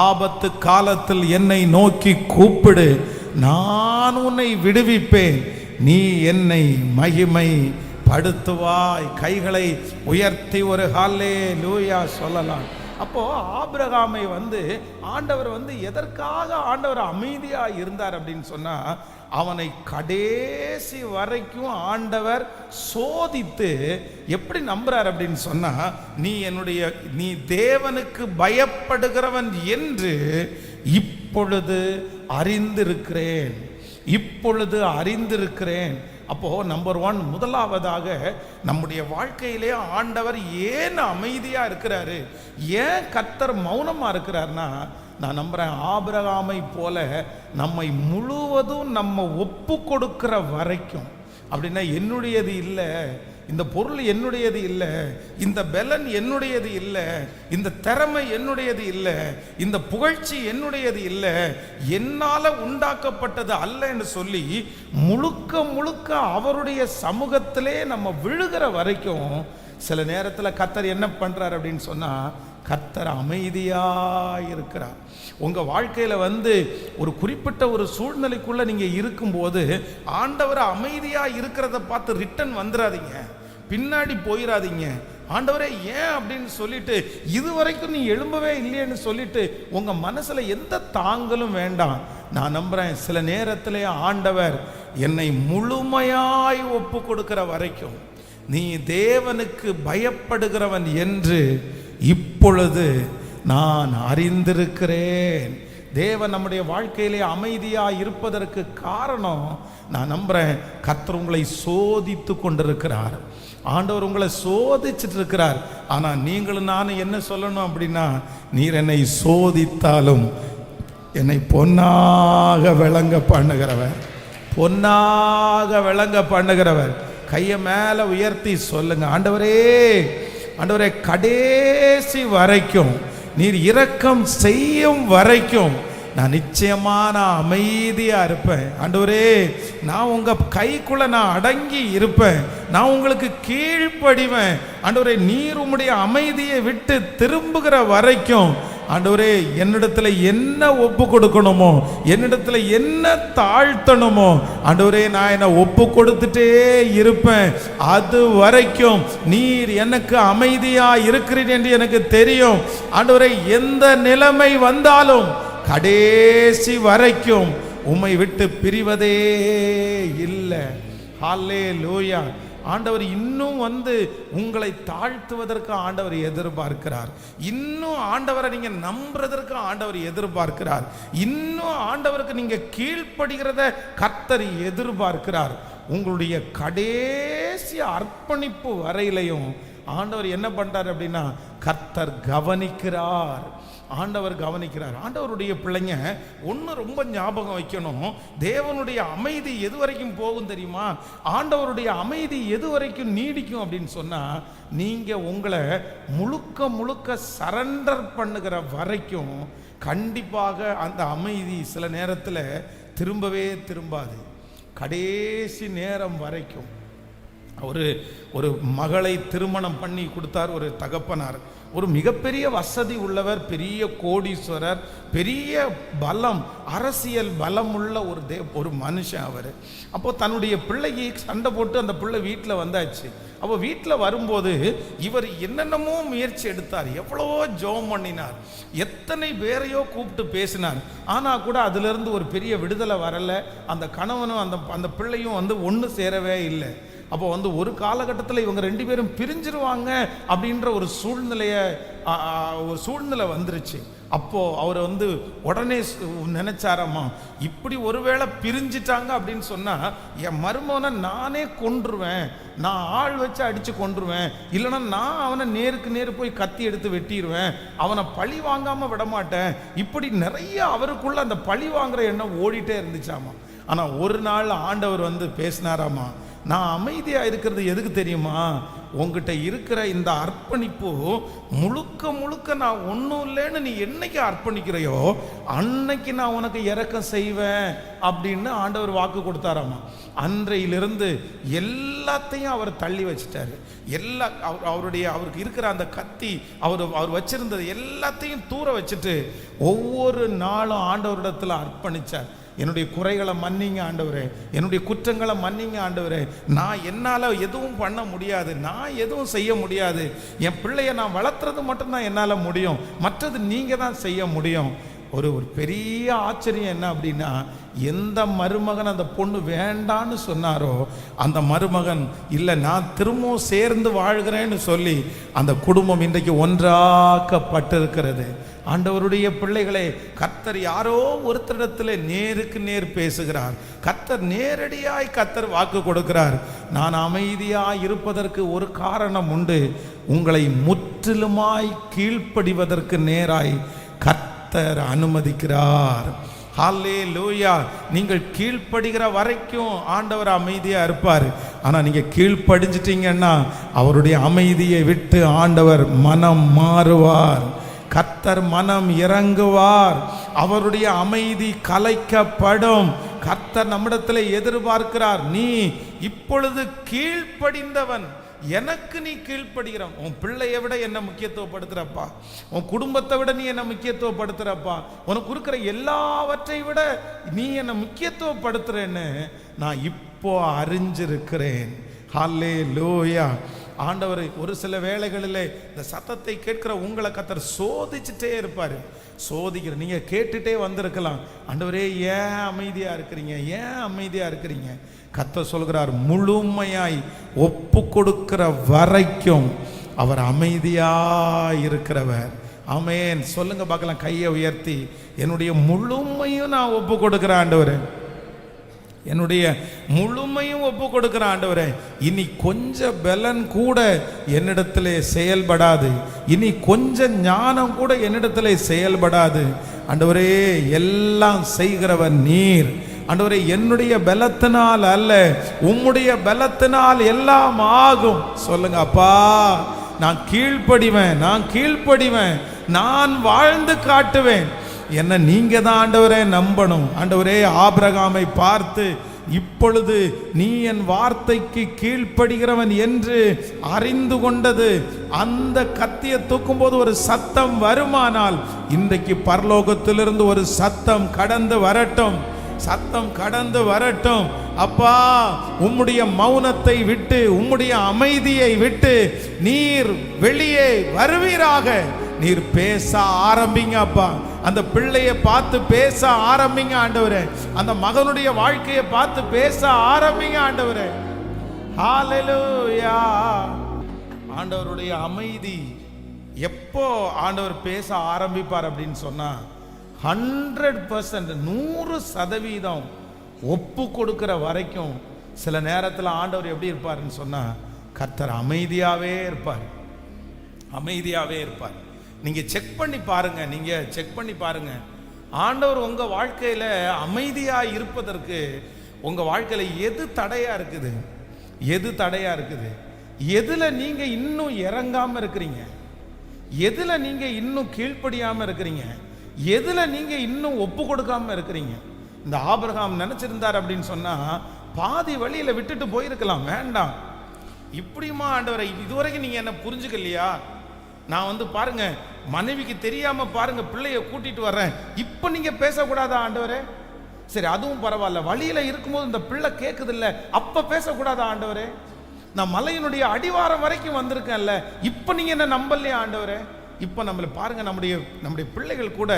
ஆபத்து காலத்தில் என்னை நோக்கி கூப்பிடு, நான் உன்னை விடுவிப்பேன், நீ என்னை மகிமை படுத்துவாய். கைகளை உயர்த்தி ஒரு ஹல்லேலூயா சொல்லலாம். அப்போ ஆபிரகாமை ஆண்டவர் எதற்காக ஆண்டவர் அமைதியா இருந்தார் அப்படின்னு சொன்னா, அவனை கடைசி வரைக்கும் ஆண்டவர் சோதித்து எப்படி நம்புறார் அப்படின்னு சொன்னா, நீ தேவனுக்கு பயப்படுகிறவன் என்று இப்பொழுது அறிந்திருக்கிறேன். அப்போ நம்பர் 1, முதலாவதாக நம்முடைய வாழ்க்கையிலே ஆண்டவர் ஏன் அமைதியா இருக்கிறாரு, ஏன் கர்த்தர் மௌனமா இருக்கிறார்னா, நான் நம்புறேன் ஆபிரகாமை போல நம்மை முழுவதும் நம்ம ஒப்பு கொடுக்கிற வரைக்கும், அப்படின்னா என்னுடையது இல்லை, இந்த பொருள் என்னுடையது இல்லை, இந்த பலன் என்னுடையது இல்லை, இந்த திறமை என்னுடையது இல்லை, இந்த புகழ்ச்சி என்னுடையது இல்லை, என்னால் உண்டாக்கப்பட்டது அல்ல என்று சொல்லி முழுக்க அவருடைய சமூகத்திலே நம்ம விழுகிற வரைக்கும் சில நேரத்தில் கர்த்தர் என்ன பண்றார் அப்படின்னு சொன்னா, கர்த்தர் அமைதியா இருக்கிறார். உங்க வாழ்க்கையில ஒரு குறிப்பிட்ட ஒரு சூழ்நிலைக்குள்ள நீங்க இருக்கும்போது ஆண்டவர் அமைதியா இருக்கிறத பார்த்து ரிட்டன் வந்துடாதீங்க, பின்னாடி போயிடாதீங்க. ஆண்டவரே ஏன் அப்படின்னு சொல்லிட்டு இதுவரைக்கும் நீ எழும்பவே இல்லையேன்னு சொல்லிட்டு உங்க மனசுல எந்த தாங்கலும் வேண்டாம். நான் நம்புறேன் சில நேரத்திலே ஆண்டவர் என்னை முழுமையாய் ஒப்பு கொடுக்கிற வரைக்கும் நீ தேவனுக்கு பயப்படுகிறவன் என்று இப்பொழுது நான் அறிந்திருக்கிறேன். தேவன் நம்முடைய வாழ்க்கையிலே அமைதியா இருப்பதற்கு காரணம், நான் நம்புறேன் கர்த்தர் உங்களை சோதித்து கொண்டிருக்கிறார். ஆண்டவர் உங்களை சோதிச்சுட்டு இருக்கிறார். ஆனா நீங்களும் நானும் என்ன சொல்லணும் அப்படின்னா, நீர் என்னை சோதித்தாலும் என்னை பொன்னாக விளங்க பண்ணுகிறவர். கையை மேல உயர்த்தி சொல்லுங்க, ஆண்டவரே கடைசி வரைக்கும் நீர் இரக்கம் செய்யும் வரைக்கும் நான் நிச்சயமா அமைதியா இருப்பேன். ஆண்டவரே, நான் உங்க கைக்குள்ள நான் அடங்கி இருப்பேன், நான் உங்களுக்கு கீழ்ப்படிவேன். ஆண்டவரே, நீர் உம்முடைய அமைதியை விட்டு திரும்புகிற வரைக்கும் ஆண்டவரே என்னிடத்துல என்ன ஒப்பு கொடுக்கணுமோ, என்னிடத்துல என்ன தாழ்த்தணுமோ, ஆண்டவரே நான் என்ன ஒப்பு கொடுத்துட்டே இருப்பேன். அது வரைக்கும் நீர் எனக்கு அமைதியா இருக்கிறீர் என்று எனக்கு தெரியும். ஆண்டவரே எந்த நிலைமை வந்தாலும் கடைசி வரைக்கும் உம்மை விட்டு பிரிவதே இல்லை. ஹல்லேலூயா. ஆண்டவர் இன்னும் உங்களை தாழ்த்துவதற்கு ஆண்டவர் எதிர்பார்க்கிறார். இன்னும் ஆண்டவரை நீங்க நம்புறதற்கு ஆண்டவர் எதிர்பார்க்கிறார். இன்னும் ஆண்டவருக்கு நீங்க கீழ்ப்படுகிறத கர்த்தர் எதிர்பார்க்கிறார். உங்களுடைய கடைசி அர்ப்பணிப்பு வரையிலையும் ஆண்டவர் என்ன பண்றார் அப்படின்னா, கர்த்தர் கவனிக்கிறார். ஆண்டவர் கவனிக்கிறார். ஆண்டவருடைய பிள்ளைங்க ஒன்று ரொம்ப ஞாபகம் வைக்கணும். தேவனுடைய அமைதி எது வரைக்கும் போகும் தெரியுமா? ஆண்டவருடைய அமைதி எது வரைக்கும் நீடிக்கும் அப்படின்னு சொன்னா, நீங்க உங்களை முழுக்க முழுக்க சரண்டர் பண்ணுகிற வரைக்கும் கண்டிப்பாக அந்த அமைதி சில நேரத்தில் திரும்பவே திரும்பாது. கடைசி நேரம் வரைக்கும் ஒரு மகளை திருமணம் பண்ணி கொடுத்தார் ஒரு தகப்பனார். ஒரு மிகப்பெரிய வசதி உள்ளவர், பெரிய கோடீஸ்வரர், பெரிய பலம், அரசியல் பலம் உள்ள ஒரு மனுஷன் அவர். அப்போ தன்னுடைய பிள்ளைக்கு சண்டை போட்டு அந்த பிள்ளை வீட்டில் வந்தாச்சு. அப்போ வீட்டில் வரும்போது இவர் என்னென்னமோ முயற்சி எடுத்தார், எவ்வளவோ ஜெபம் பண்ணினார், எத்தனை பேரையோ கூப்பிட்டு பேசினார். ஆனால் கூட அதிலிருந்து ஒரு பெரிய விடுதலை வரலை. அந்த கணவனும் அந்த பிள்ளையும் ஒன்று சேரவே இல்லை. அப்போ ஒரு காலகட்டத்தில் இவங்க ரெண்டு பேரும் பிரிஞ்சிருவாங்க அப்படின்ற ஒரு சூழ்நிலை வந்துருச்சு. அப்போ அவர் உடனே நினைச்சாராமா, இப்படி ஒருவேளை பிரிஞ்சிட்டாங்க அப்படின்னு சொன்னா என் மருமகனை நானே கொன்றுவேன், நான் ஆள் வச்சு அடிச்சு கொன்றுவேன், இல்லைன்னா நான் அவனை நேருக்கு நேர் போய் கத்தி எடுத்து வெட்டிடுவேன், அவனை பழி வாங்காம விடமாட்டேன். இப்படி நிறைய அவருக்குள்ள அந்த பழி வாங்குற எண்ணம் ஓடிட்டே இருந்துச்சாமா. ஆனா ஒரு நாள் ஆண்டவர் பேசினாராமா, நான் அமைதியா இருக்கிறது எதுக்கு தெரியுமா? உங்ககிட்ட இருக்கிற இந்த அர்ப்பணிப்பு முழுக்க முழுக்க நான் ஒன்றும் இல்லைன்னு நீ என்னைக்கு அர்ப்பணிக்கிறையோ அன்னைக்கு நான் உனக்கு இரக்கம் செய்வேன் அப்படின்னு ஆண்டவர் வாக்கு கொடுத்தாராமா. அன்றையிலிருந்து எல்லாத்தையும் அவர் தள்ளி வச்சிட்டாரு. அவருக்கு இருக்கிற அந்த கத்தி, அவர் வச்சிருந்தது எல்லாத்தையும் தூர வச்சுட்டு ஒவ்வொரு நாளும் ஆண்டவரிடத்துல அர்ப்பணிச்சார். என்னுடைய குறைகளை மன்னிங்க ஆண்டவரே, என்னுடைய குற்றங்களை மன்னிங்க ஆண்டவரே, நான் என்னால் எதுவும் பண்ண முடியாது, நான் எதுவும் செய்ய முடியாது, என் பிள்ளைய நான் வளர்த்துறது மட்டும்தான் என்னால் முடியும், மற்றது நீங்கள் தான் செய்ய முடியும். ஒரு பெரிய ஆச்சரியம் என்ன அப்படின்னா, எந்த மருமகன் அந்த பொண்ணு வேண்டான்னு சொன்னாரோ அந்த மருமகன் இல்லை நான் திரும்பவும் சேர்ந்து வாழ்கிறேன்னு சொல்லி அந்த குடும்பம் இன்றைக்கு ஒன்றாக்கப்பட்டிருக்கிறது. ஆண்டவருடைய பிள்ளைகளே, கர்த்தர் யாரோ ஒருத்தரிடத்தில் நேருக்கு நேர் பேசுகிறார். கர்த்தர் நேரடியாய் வாக்கு கொடுக்கிறார். நான் அமைதியாய் இருப்பதற்கு ஒரு காரணம் உண்டு. உங்களை முற்றிலுமாய் கீழ்ப்படிவதற்கு நேராய் கர்த்தர் அனுமதிக்கிறார். ஹல்லேலூயா. நீங்கள் கீழ்ப்படுகிற வரைக்கும் ஆண்டவர் அமைதியா இருப்பார். ஆனா நீங்க கீழ்ப்படிஞ்சிட்டீங்கன்னா அவருடைய அமைதியை விட்டு ஆண்டவர் மனம் மாறுவார். கர்த்தர் மனம் இறங்குவார். அவருடைய அமைதி கலைக்கப்படும். கர்த்தர் நம்மிடத்தில் எதிர்பார்க்கிறார், நீ இப்பொழுது கீழ்ப்படிந்தவன், எனக்கு நீ கீழ்ப்படுகிறவன். உன் பிள்ளையை விட என்ன முக்கியத்துவப்படுத்துறப்பா, உன் குடும்பத்தை விட நீ என்ன முக்கியத்துவப்படுத்துறப்பா, உனக்கு இருக்கிற எல்லாவற்றை விட நீ என்ன முக்கியத்துவப்படுத்துறேன்னு நான் இப்போ அறிஞ்சிருக்கிறேன். ஹல்லேலூயா. ஆண்டவர் ஒரு சில வேளைகளில் இந்த சத்தத்தை கேட்கிற உங்களை கர்த்தர் சோதிச்சுட்டே இருப்பார். சோதிக்கிற நீங்க கேட்டுட்டே வந்திருக்கலாம், ஆண்டவரே ஏன் அமைதியா இருக்கிறீங்க, ஏன் அமைதியா இருக்கிறீங்க? கர்த்தர் சொல்கிறார், முழுமையாய் ஒப்பு கொடுக்கிற வரைக்கும் அவர் அமைதியா இருக்கிறவர். ஆமென். சொல்லுங்க பார்க்கலாம், கையை உயர்த்தி, என்னுடைய முழுமையும் நான் ஒப்பு கொடுக்கிறேன் ஆண்டவரே, என்னுடைய முழுமையும் ஒப்பு கொடுக்கிற ஆண்டவரே. இனி கொஞ்சம் பலன் கூட என்னிடத்திலே செயல்படாது, இனி கொஞ்சம் ஞானம் கூட என்னிடத்திலே செயல்படாது. ஆண்டவரே, எல்லாம் செய்கிறவர் நீர். ஆண்டவரே, என்னுடைய பலத்தினால் அல்ல, உம்முடைய பலத்தினால் எல்லாம் ஆகும். சொல்லுங்க, அப்பா நான் கீழ்ப்படிவேன், நான் கீழ்ப்படிவேன், நான் வாழ்ந்து காட்டுவேன். என்ன நீங்க தான் ஆண்டவரே நம்பணும். ஆண்டவரே, ஆபிரகாமை பார்த்து இப்பொழுது நீ என் வார்த்தைக்கு கீழ்ப்படுகிறவன் என்று அறிந்து கொண்டது. அந்த கத்தியை தூக்கும் போது ஒரு சத்தம் வருமானால், இன்றைக்கு பரலோகத்திலிருந்து ஒரு சத்தம் கடந்து வரட்டும், சத்தம் கடந்து வரட்டும். அப்பா, உம்முடைய மௌனத்தை விட்டு, உம்முடைய அமைதியை விட்டு நீர் வெளியே வருவீராக. நீர் பேச ஆரம்பிங்க அப்பா. அந்த பிள்ளையை பார்த்து பேச ஆரம்பிங்க ஆண்டவரே. அந்த மகனுடைய வாழ்க்கையை பார்த்து பேச ஆரம்பிங்க ஆண்டவரே. ஹல்லேலூயா. ஆண்டவருடைய அமைதி எப்போ ஆண்டவர் பேச ஆரம்பிப்பார் அப்படின்னு சொன்னா, 100% 100% ஒப்பு கொடுக்கிற வரைக்கும் சில நேரத்தில் ஆண்டவர் எப்படி இருப்பார்னு சொன்னா, கர்த்தர் அமைதியாவே இருப்பார், அமைதியாவே இருப்பார். நீங்க செக் பண்ணி பாருங்க, நீங்க செக் பண்ணி பாருங்க. ஆண்டவர் உங்க வாழ்க்கையில அமைதியா இருப்பதற்கு உங்க வாழ்க்கையில எது தடையா இருக்குது, எது தடையா இருக்குது, எதுல நீங்க இன்னும் இறங்காம இருக்கிறீங்க, எதுல நீங்க இன்னும் கீழ்ப்படியாம இருக்கிறீங்க, எதுல நீங்க இன்னும் ஒப்பு கொடுக்காம இருக்கிறீங்க. இந்த ஆபிரகாம் நினைச்சிருந்தார் அப்படின்னு சொன்னா பாதி வழியில விட்டுட்டு போயிருக்கலாம். வேண்டாம், இப்படியுமா ஆண்டவரை, இதுவரைக்கும் நீங்க என்ன புரிஞ்சுக்கலையா? நான் பாருங்க, மனைவிக்கு தெரியாம பாருங்க பிள்ளைய கூட்டிட்டு வர்றேன், இப்ப நீங்க பேசக்கூடாதா ஆண்டவரே? சரி, அதுவும் பரவாயில்ல. வழியில இருக்கும்போது இந்த பிள்ளை கேட்குது இல்ல, அப்ப பேசக்கூடாதா ஆண்டவரே? நான் மலையினுடைய அடிவாரம் வரைக்கும் வந்திருக்கேன்ல, இப்ப நீங்க என்ன நம்பலையா ஆண்டவரே? இப்போ நம்மளை பாருங்க, நம்முடைய பிள்ளைகள் கூட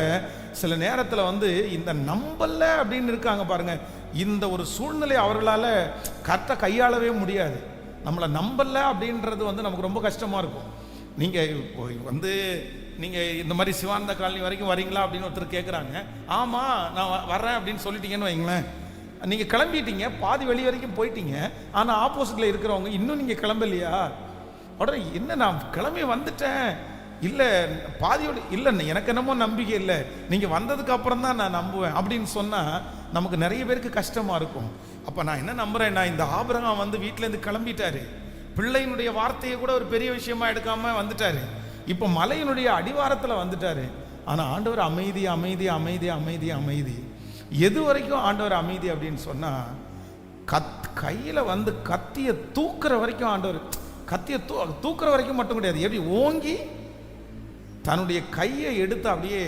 சில நேரத்தில் இந்த நம்பல அப்படின்னு இருக்காங்க பாருங்க. இந்த ஒரு சூழ்நிலை அவர்களால் கரெக்டாக கையாளவே முடியாது. நம்மளை நம்பல அப்படின்றது நமக்கு ரொம்ப கஷ்டமாக இருக்கும். நீங்கள் இந்த மாதிரி சிவானந்த காலனி வரைக்கும் வரீங்களா அப்படின்னு ஒருத்தர் கேட்குறாங்க. ஆமாம், நான் வர்றேன் அப்படின்னு சொல்லிட்டீங்கன்னு வைங்களேன். நீங்கள் கிளம்பிட்டீங்க, பாதி வழி வரைக்கும் போயிட்டீங்க, ஆனால் ஆப்போசிட்டில் இருக்கிறவங்க இன்னும் நீங்கள் கிளம்பலையா? உடனே என்ன, நான் கிளம்பி வந்துட்டேன், இல்லை பாதி வழி இல்லை, எனக்கு என்னமோ நம்பிக்கை இல்லை, நீங்கள் வந்ததுக்கு அப்புறம் தான் நான் நம்புவேன் அப்படின்னு சொன்னால் நமக்கு நிறைய பேருக்கு கஷ்டமாக இருக்கும். அப்போ நான் என்ன நம்புகிறேன்னா, இந்த ஆபிரகாம் வீட்டிலேருந்து கிளம்பிட்டாரு, பிள்ளையினுடைய வார்த்தையை கூட ஒரு பெரிய விஷயமா எடுக்காம வந்துட்டாரு, இப்போ மலையினுடைய அடிவாரத்தில் வந்துட்டாரு. ஆனால் ஆண்டவர் அமைதி அமைதி அமைதி அமைதி அமைதி. எது வரைக்கும் ஆண்டவர் அமைதி அப்படின்னு சொன்னால், கையில் கத்தியை தூக்குற வரைக்கும் ஆண்டவர், கத்தியை தூக்குற வரைக்கும் மட்டும் கிடையாது, எப்படி ஓங்கி தன்னுடைய கையை எடுத்து அப்படியே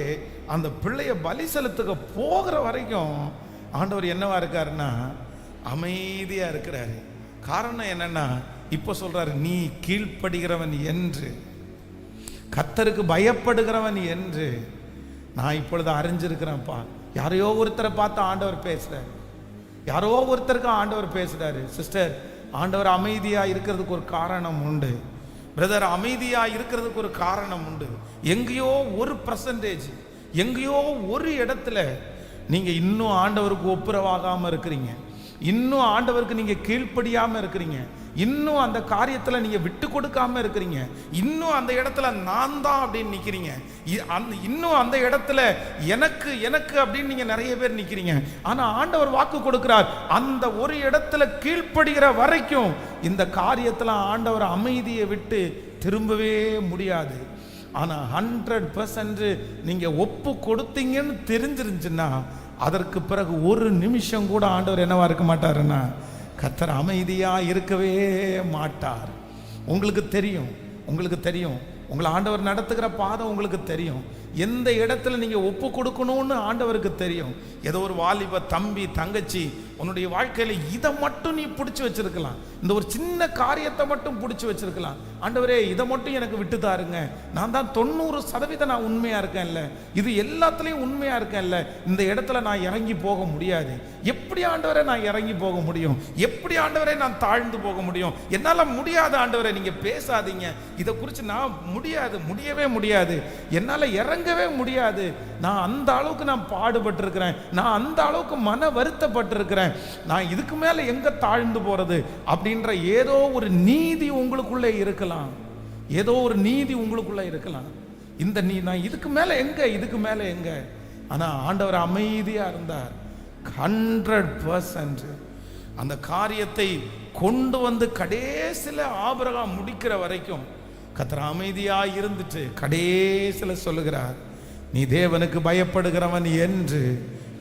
அந்த பிள்ளைய பலி செலுத்துக்க போகிற வரைக்கும் ஆண்டவர் என்னவா இருக்காருன்னா அமைதியா இருக்கிறாரு. காரணம் என்னன்னா, இப்ப சொல்றாரு, நீ கீழ்ப்படுகிறவன் என்று, கர்த்தருக்கு பயப்படுகிறவன் என்று நான் இப்பொழுது அறிஞ்சிருக்கிறேன்ப்பா. யாரையோ ஒருத்தரை பார்த்து ஆண்டவர் பேசுறாரு, யாரோ ஒருத்தருக்கு ஆண்டவர் பேசுறாரு. சிஸ்டர், ஆண்டவர் அமைதியா இருக்கிறதுக்கு ஒரு காரணம் உண்டு. பிரதர், அமைதியா இருக்கிறதுக்கு ஒரு காரணம் உண்டு. எங்கேயோ ஒரு %, எங்கேயோ ஒரு இடத்துல நீங்க இன்னும் ஆண்டவருக்கு ஒப்புரவாகாம இருக்கிறீங்க, இன்னும் ஆண்டவருக்கு நீங்க கீழ்ப்படியாம இருக்கிறீங்க, இன்னும் அந்த காரியத்துல நீங்க விட்டு கொடுக்காம இருக்கிறீங்க, இன்னும் அந்த இடத்துல நான் தான் அப்படின்னு நிக்கிறீங்க, இன்னும் அந்த இடத்துல எனக்கு எனக்கு அப்படின்னு நீங்க நிறைய பேர் நிக்கிறீங்க. ஆனா ஆண்டவர் வாக்கு கொடுக்கிறார், அந்த ஒரு இடத்துல கீழ்ப்படுகிற வரைக்கும் இந்த காரியத்துல ஆண்டவர் அமைதியை விட்டு திரும்பவே முடியாது. ஆனா 100% நீங்க ஒப்பு கொடுத்தீங்கன்னு தெரிஞ்சிருந்துச்சுன்னா அதற்கு பிறகு ஒரு நிமிஷம் கூட ஆண்டவர் என்னவா இருக்க மாட்டாருன்னா, கர்த்தர் அமைதியா இருக்கவே மாட்டார். உங்களுக்கு தெரியும், உங்களுக்கு தெரியும், உங்களை ஆண்டவர் நடத்துகிற பாதை உங்களுக்கு தெரியும், எந்த இடத்துல நீங்க ஒப்பு கொடுக்கணும்னு ஆண்டவருக்கு தெரியும். ஏதோ ஒரு வாலிப தம்பி தங்கச்சி உன்னுடைய வாழ்க்கையில இதை மட்டும் நீ பிடிச்சி வச்சிருக்கலாம், இந்த ஒரு சின்ன காரியத்தை மட்டும் பிடிச்சி வச்சிருக்கலாம். ஆண்டவரே, இதை மட்டும் எனக்கு விட்டு தாருங்க, நான் தான் 90% நான் உண்மையா இருக்கேன்ல, இது எல்லாத்துலயும் உண்மையா இருக்கேன்ல, இந்த இடத்துல நான் இறங்கி போக முடியாது. எப்படி ஆண்டவரே நான் இறங்கி போக முடியும்? எப்படி ஆண்டவரே நான் தாழ்ந்து போக முடியும்? என்னால முடியாது ஆண்டவரே, நீங்க பேசாதீங்க, இதை குறித்து நான் முடியாது, முடியவே முடியாது, என்னால இறங்கவே முடியாது, நான் அந்த அளவுக்கு நான் பாடுபட்டு இருக்கிறேன், நான் அந்த அளவுக்கு மன வருத்தப்பட்டு இருக்கிறேன், நான் இதுக்கு மேல எங்க தாழ்ந்து போறது அப்படின்ற ஏதோ ஒரு நீதி உங்களுக்குள்ளே இருக்கலாம், ஏதோ ஒரு நீதி உங்களுக்குள்ள இருக்கலாம். இந்த நான் இதுக்கு மேல எங்க, இதுக்கு மேல எங்க? ஆனா ஆண்டவர் அமைதியா இருந்தார். 100% அந்த காரியத்தை கொண்டு கடைசியில ஆபிரகாம் முடிக்கிற வரைக்கும் கர்த்தர் அமைதியா இருந்துட்டு கடைசியில சொல்லுகிறார், நீ தேவனுக்கு பயப்படுகிறவன் என்று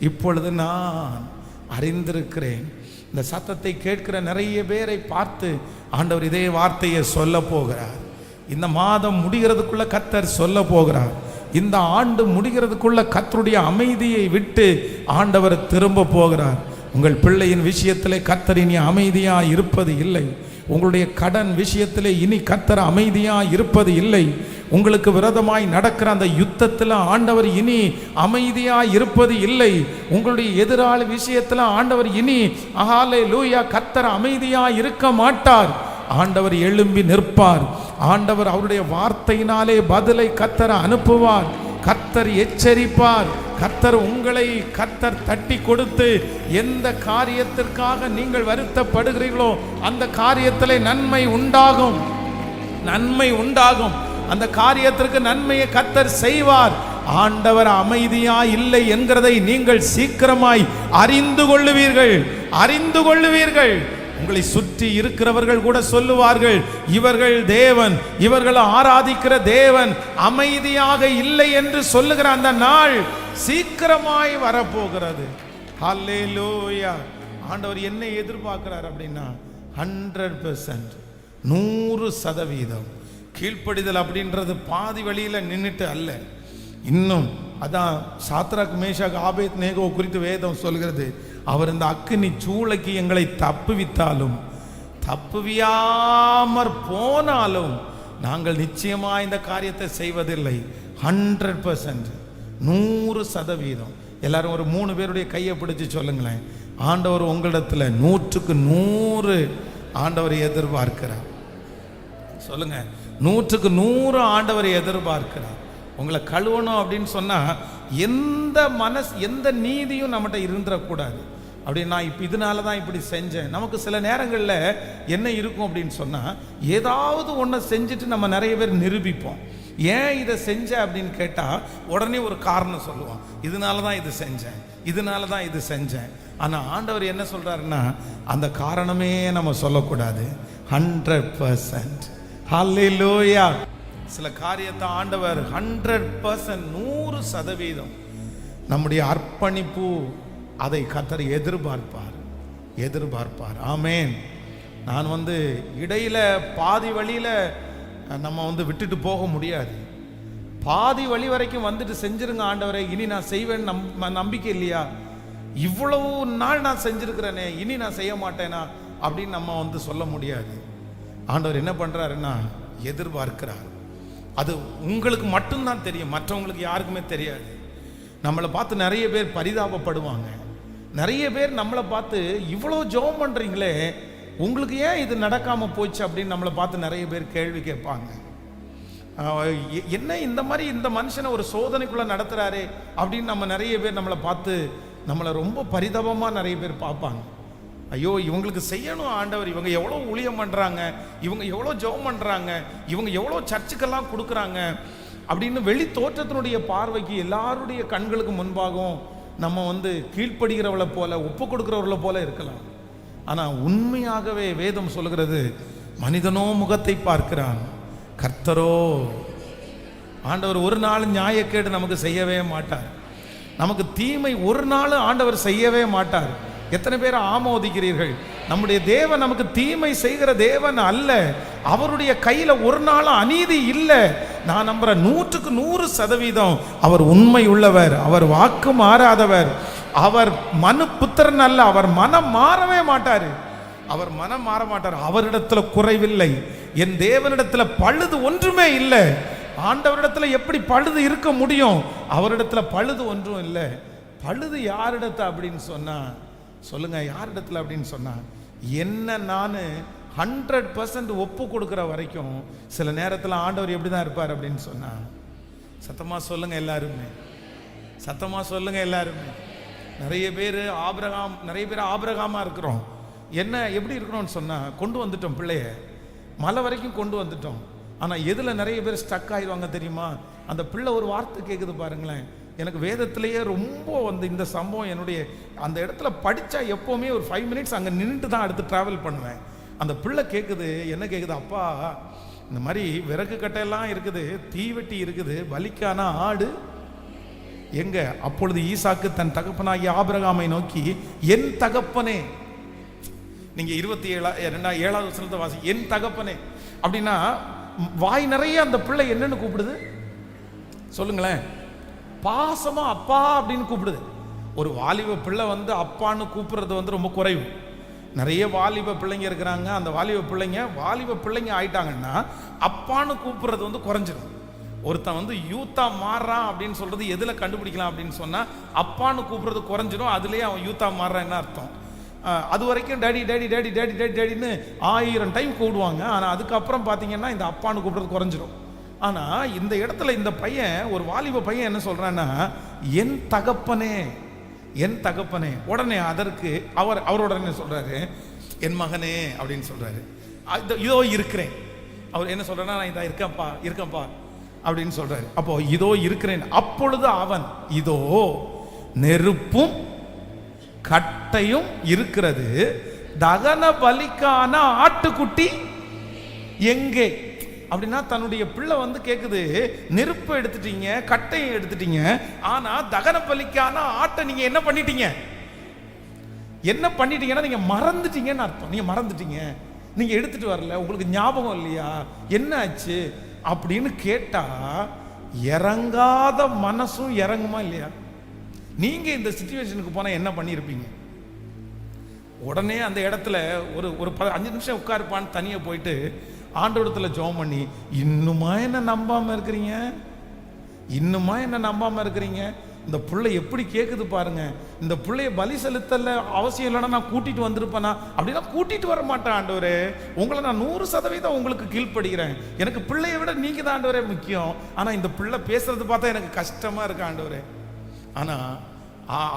இப்பொழுது நான் அறிந்திருக்கிறேன். இந்த சத்தத்தை கேட்கிற நிறைய பேரை பார்த்து ஆண்டவர் இதே வார்த்தையை சொல்ல போகிறார். இந்த மாதம் முடிகிறதுக்குள்ள கர்த்தர் சொல்ல போகிறார். இந்த ஆண்டு முடிகிறதுக்குள்ள கர்த்தருடைய அமைதியை விட்டு ஆண்டவர் திரும்ப போகிறார். உங்கள் பிள்ளையின் விஷயத்திலே கர்த்தர் இனி அமைதியா இருப்பது இல்லை. உங்களுடைய கடன் விஷயத்திலே இனி கர்த்தர் அமைதியா இருப்பது இல்லை. உங்களுக்கு விரோதமாய் நடக்கிற அந்த யுத்தத்தில் ஆண்டவர் இனி அமைதியா இருப்பது இல்லை. உங்களுடைய எதிராளி விஷயத்தில் ஆண்டவர் இனி ஹல்லேலூயா கர்த்தர் அமைதியா இருக்க மாட்டார். ஆண்டவர் எழும்பி நிற்பார். ஆண்டவர் அவருடைய வார்த்தையினாலே பதிலை கர்த்தர் அனுப்புவார். கர்த்தர் எச்சரிப்பார். கர்த்தர் உங்களை கர்த்தர் தட்டி கொடுத்து எந்த காரியத்திற்காக நீங்கள் வருத்தப்படுகிறீர்களோ அந்த காரியத்திலே நன்மை உண்டாகும், நன்மை உண்டாகும். அந்த காரியத்திற்கு நன்மையை கர்த்தர் செய்வார். ஆண்டவர் அமைதியா இல்லை என்கிறதை நீங்கள் சீக்கிரமாய் அறிந்து கொள்ளுவீர்கள், அறிந்து கொள்ளுவீர்கள். உங்களை சுற்றி இருக்கிறவர்கள் கூட சொல்லுவார்கள், இவர்கள் தேவன், இவர்கள் ஆராதிக்கிற தேவன் அமைதியாக இல்லை என்று சொல்லுகிற அந்த நாள் சீக்கிரமாய் வரப்போகிறது. ஹல்லேலூயா. ஆண்டவர் என்ன எதிர்பார்க்கிறார் அப்படின்னா 100%, 100% கீழ்ப்படிதல் அப்படின்றது பாதி வழியில நின்றுட்டு அல்ல. இன்னும் அதான் சாத்ராக் மேஷாக் ஆபேத் நேகோ குறித்து வேதம் சொல்கிறது, அவர் இந்த அக்கினி சூளைக்கு எங்களை தப்புவித்தாலும் தப்புவியாமற் போனாலும் நாங்கள் நிச்சயமா இந்த காரியத்தை செய்வதில்லை. 100%, 100%. எல்லாரும் ஒரு 3 பேருடைய கையை பிடிச்சு சொல்லுங்களேன், ஆண்டவர் உங்களிடத்துல 100க்கு 100 ஆண்டவர் எதிர்பார்க்கிறார். சொல்லுங்க, 100க்கு 100 ஆண்டவர் எதிர்பார்க்கிறார். உங்களை கழுவணும் அப்படின்னு சொன்னா எந்த நீதியும் நம்மகிட்ட இருந்துடக்கூடாது. அப்படின்னா இப்போ இதனால தான் இப்படி செஞ்சேன். நமக்கு சில நேரங்களில் என்ன இருக்கும் அப்படின்னு சொன்னால், ஏதாவது ஒன்றை செஞ்சுட்டு நம்ம நிறைய பேர் நிரூபிப்போம். ஏன் இதை செஞ்ச அப்படின்னு கேட்டால் உடனே ஒரு காரணம் சொல்லுவோம், இதனால தான் இது செஞ்சேன், இதனால தான் இது செஞ்சேன். ஆனால் ஆண்டவர் என்ன சொல்கிறாருன்னா, அந்த காரணமே நம்ம சொல்லக்கூடாது. 100%. ஹல்லேலூயா. சில காரியத்தை ஆண்டவர் 100%, 100% நம்முடைய அர்ப்பணிப்பு அதை கர்த்தர் எதிர்பார்ப்பார். ஆமேன். நான் இடையில பாதி வழியில நம்ம விட்டுட்டு போக முடியாது. பாதி வழி வரைக்கும் வந்துட்டு செஞ்சிருங்க ஆண்டவரை, இனி நான் செய்வேன் நம்பிக்கை இல்லையா? இவ்வளவு நாள் நான் செஞ்சிருக்கிறேனே, இனி நான் செய்ய மாட்டேனா அப்படின்னு நம்ம சொல்ல முடியாது. ஆண்டவர் என்ன பண்றாருன்னா எதிர்பார்க்கிறார். அது உங்களுக்கு மட்டும்தான் தெரியும், மற்றவங்களுக்கு யாருக்குமே தெரியாது. நம்மளை பார்த்து நிறைய பேர் பரிதாபப்படுவாங்க. நிறைய பேர் நம்மளை பார்த்து இவ்வளோ ஜெபம் பண்ணுறீங்களே, உங்களுக்கு ஏன் இது நடக்காமல் போச்சு அப்படின்னு நம்மளை பார்த்து நிறைய பேர் கேள்வி கேட்பாங்க. என்ன இந்த மனுஷனை ஒரு சோதனைக்குள்ளே நடத்துகிறாரே அப்படின்னு நம்ம நிறைய பேர் நம்மளை பார்த்து நம்மளை ரொம்ப பரிதாபமாக நிறைய பேர் பார்ப்பாங்க. ஐயோ, இவங்களுக்கு செய்யணும் ஆண்டவர், இவங்க எவ்வளோ ஊழியம் பண்ணுறாங்க, இவங்க எவ்வளோ ஜெபம் பண்ணுறாங்க, இவங்க எவ்வளோ சர்ச்சுக்கெல்லாம் கொடுக்குறாங்க அப்படின்னு வெளி தோற்றத்தினுடைய பார்வைக்கு எல்லாருடைய கண்களுக்கு முன்பாகவும் நம்ம கீழ்ப்படுகிறவளை போல ஒப்பு கொடுக்கிறவர்களை போல இருக்கலாம். ஆனால் உண்மையாகவே வேதம் சொல்கிறது, மனிதனோ முகத்தை பார்க்கிறான், கர்த்தரோ. ஆண்டவர் ஒரு நாள் நியாயக்கேடு நமக்கு செய்யவே மாட்டார். நமக்கு தீமை ஒரு நாள் ஆண்டவர் செய்யவே மாட்டார். எத்தனை பேர் ஆமோதிக்கிறீர்கள்? நம்முடைய தேவன் நமக்கு தீமை செய்கிற தேவன் அல்ல. அவருடைய கையில ஒரு நாள் அநீதி இல்லை. நான் நம்புறேன் 100க்கு 100% அவர் உண்மை உள்ளவர், அவர் வாக்கு மாறாதவர், அவர் மனு புத்திரன் அல்ல. அவர் மனம் மாறவே மாட்டாரு, அவர் மனம் மாற மாட்டார். அவரிடத்துல குறைவில்லை. என் தேவனிடத்துல பழுது ஒன்றுமே இல்லை. ஆண்டவரிடத்துல எப்படி பழுது இருக்க முடியும்? அவரிடத்துல பழுது ஒன்றும் இல்லை. பழுது யாரிடத்த அப்படின்னு சொன்னா சொல்லுங்க, யாரிடத்துல அப்படின்னு சொன்னா, என்ன நான் 100% ஒப்பு கொடுக்குற வரைக்கும் சில நேரத்தில் ஆண்டவர் எப்படி தான் இருப்பார் அப்படின்னு சொன்னா, சத்தமா சொல்லுங்க எல்லாருமே, சத்தமா சொல்லுங்க எல்லாருமே. நிறைய பேர் ஆபிரகாமா இருக்கிறோம். என்ன எப்படி இருக்கிறோம்னு சொன்னா, கொண்டு வந்துட்டோம் பிள்ளைய, மலை வரைக்கும் கொண்டு வந்துட்டோம். ஆனால் எதில் நிறைய பேர் ஸ்டக் ஆயிடுவாங்க தெரியுமா? அந்த பிள்ளை ஒரு வார்த்தை கேட்குது பாருங்களேன். எனக்கு வேதத்திலேயே ரொம்ப இந்த சம்பவம் என்னுடைய அந்த இடத்துல படித்தா எப்போவுமே ஒரு 5 மினிட்ஸ் அங்கே நின்றுட்டு தான் அடுத்து ட்ராவல் பண்ணுவேன். அந்த பிள்ளை கேட்குது, என்ன கேட்குது, அப்பா இந்த மாதிரி விறகு கட்டையெல்லாம் இருக்குது, தீவெட்டி இருக்குது, பலிக்கான ஆடு எங்க? அப்பொழுது ஈசாக்கு தன் தகப்பனாகிய ஆபிரகாமை நோக்கி, என் தகப்பனே, நீங்க 7வது வசனத்தை வாசி. என் தகப்பனே அப்படின்னா வாய் நிறைய அந்த பிள்ளை என்னன்னு கூப்பிடுது சொல்லுங்களேன்? பாசமா அப்பா அப்படின்னு கூப்பிடுது. ஒரு வாலிப பிள்ளை வந்து அப்பான்னு கூப்பிடுறது வந்து ரொம்ப குறைவு. நிறைய வாலிப பிள்ளைங்க இருக்கிறாங்க. அந்த வாலிப பிள்ளைங்க ஆயிட்டாங்கன்னா அப்பான்னு கூப்பிடுறது வந்து குறைஞ்சிடும். ஒருத்தன் வந்து யூத்தா மாறுறான் அப்படின்னு சொல்றது எதுல கண்டுபிடிக்கலாம் அப்படின்னு சொன்னா, அப்பான்னு கூப்பிடுறது குறைஞ்சிடும். அதுலயே அவன் யூத்தா மாறுறான்னு அர்த்தம். அது வரைக்கும் daddy daddy daddy daddy daddy டேடின்னு 1000 டைம் கூப்பிடுவாங்க. ஆனால் அதுக்கப்புறம் பார்த்தீங்கன்னா இந்த அப்பான்னு கூப்பிடுறது குறைஞ்சிரும். ஆனால் இந்த இடத்துல இந்த பையன், ஒரு வாலிப பையன் என்ன சொல்றான்னா, என் தகப்பனே என் தகப்பனே. உடனே அதற்கு அவரோட என்ன சொல்றாரு, என் மகனே அப்படின்னு சொல்றாரு. இதோ இருக்கிறேன். அவர் என்ன சொல்றாருன்னா, நான் இதா இருக்கேன்ப்பா அப்படின்னு சொல்றாரு. அப்போ இதோ இருக்கிறேன். அப்பொழுது அவன், இதோ நெருப்பும் கட்டையும் இருக்கிறது, தகன பலிக்கான ஆட்டுக்குட்டி எங்கே? அப்படின்னா தன்னுடைய பிள்ளை வந்து கேக்குது, நெருப்பு எடுத்துட்டீங்க, கட்டையும் எடுத்துட்டீங்க, ஆனா தகன பலிக்கான ஆட்டை நீங்க என்ன பண்ணிட்டீங்கன்னா நீங்க மறந்துட்டீங்கன்னு அர்த்தம். நீங்க மறந்துட்டீங்க, நீங்க எடுத்துட்டு வரல, உங்களுக்கு ஞாபகம் இல்லையா, என்ன ஆச்சு அப்படின்னு கேட்டா, இறங்காத மனசும் இறங்குமா இல்லையா? நீங்க இந்த சிச்சுவேஷனுக்கு போனா என்ன பண்ணிருப்பீங்க? உடனே அந்த இடத்துல ஒரு 5 நிமிஷம் உட்காருப்பான்னு தனியா போயிட்டு ஆண்டவரத்துல ஜெபம் பண்ணி, இன்னுமா என்ன நம்பாம இருக்கிறீங்க? இந்த பிள்ளை எப்படி கேக்குது பாருங்க. இந்த பிள்ளைய பலி செலுத்தல அவசியம் இல்லைன்னா நான் கூட்டிட்டு வந்திருப்பேனா? அப்படின்னா கூட்டிட்டு வர மாட்டேன் ஆண்டவரே. உங்களை நான் 100% உங்களுக்கு கீழ்ப்படுகிறேன். எனக்கு பிள்ளையை விட நீங்க தான் ஆண்டவரே முக்கியம். ஆனா இந்த பிள்ளை பேசுறது பார்த்தா எனக்கு கஷ்டமா இருக்கு ஆண்டவரே. ஆனா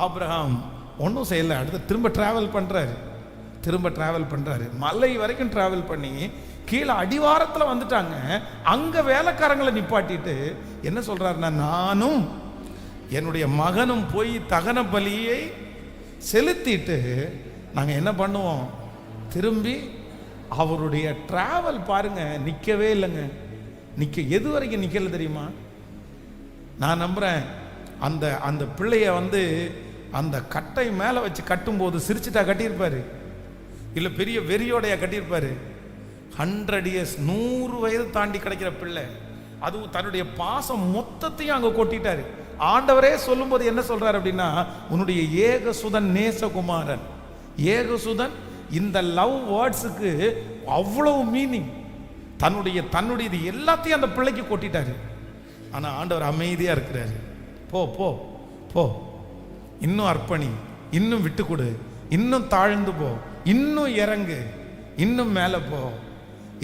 ஆபிரகாம் ஒன்றும் செய்யல. அடுத்து திரும்ப டிராவல் பண்றாரு. மலை வரைக்கும் டிராவல் பண்ணி கீழே அடிவாரத்தில் வந்துட்டாங்க. அங்க வேலைக்காரங்களை நிப்பாட்டிட்டு என்ன சொல்றாருன்னா, நானும் என்னுடைய மகனும் போய் தகன பலியை செலுத்திட்டு நாங்க என்ன பண்ணுவோம், திரும்பி அவருடைய டிராவல் பாருங்க, நிக்கவே இல்லைங்க. எது வரைக்கும் நிக்கல தெரியுமா? நான் நம்புறேன் அந்த பிள்ளைய வந்து அந்த கட்டை மேல வச்சு கட்டும்போது சிரிச்சுட்டா கட்டியிருப்பாரு, இல்ல பெரிய வெறியோடைய கட்டியிருப்பாரு. 100 years 100 வயது தாண்டி கிடைக்கிற பிள்ளை, அதுவும் தன்னுடைய பாசம் மொத்தத்தையும் அங்க கொட்டிட்டாரு. ஆண்டவரே சொல்லும் போது என்ன சொல்றாரு அப்படின்னா, உன்னுடைய ஏகசுதன் நேசகுமாரன். ஏகசுதன், இந்த லவ் வேர்ட்ஸுக்கு அவ்வளவு மீனிங். தன்னுடைய இது எல்லாத்தையும் அந்த பிள்ளைக்கு கொட்டிட்டாரு. ஆனா ஆண்டவர் அமைதியா இருக்கிறாரு. போ போ போ, இன்னும் அர்ப்பணி, இன்னும் விட்டு கொடு, இன்னும் தாழ்ந்து போ, இன்னும் இறங்கு, இன்னும் மேல போ.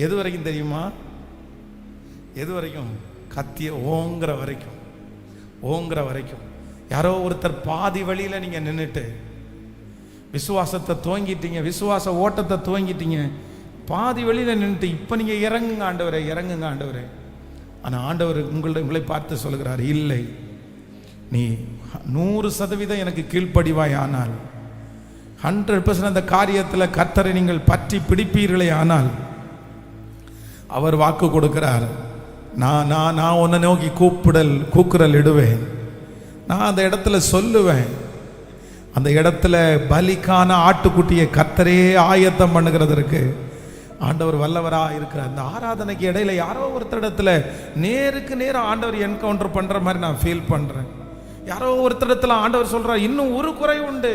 எது வரைக்கும் தெரியுமா? எது வரைக்கும்? கத்திய ஓங்குற வரைக்கும். யாரோ ஒருத்தர் பாதி வழியில நீங்க நின்றுட்டு விசுவாசத்தை துவங்கிட்டீங்க, விசுவாச ஓட்டத்தை துவங்கிட்டீங்க, பாதி வழியில நின்றுட்டு இப்ப நீங்க இறங்குங்க ஆண்டவரே. ஆனா ஆண்டவர் உங்களை பார்த்து சொல்கிறார், இல்லை, நீ 100% எனக்கு கீழ்ப்படிவாய் ஆனால், 100% அந்த காரியத்தில் கர்த்தரை நீங்கள் பற்றி பிடிப்பீர்களே ஆனால், அவர் வாக்கு கொடுக்கிறார், நான் உன்னை நோக்கி கூக்குரல் இடுவேன். நான் அந்த இடத்துல சொல்லுவேன். அந்த இடத்துல பலிக்கான ஆட்டுக்குட்டியை கர்த்தரே ஆயத்தம் பண்ணுகிறதற்கு ஆண்டவர் வல்லவரா இருக்கிறார். அந்த ஆராதனைக்கு இடையில யாரோ ஒருத்தர் இடத்துல நேருக்கு நேரம் ஆண்டவர் என்கவுண்டர் பண்ற மாதிரி நான் ஃபீல் பண்றேன். யாரோ ஒருத்தரிடத்துல ஆண்டவர் சொல்றார், இன்னும் ஒரு குறை உண்டு,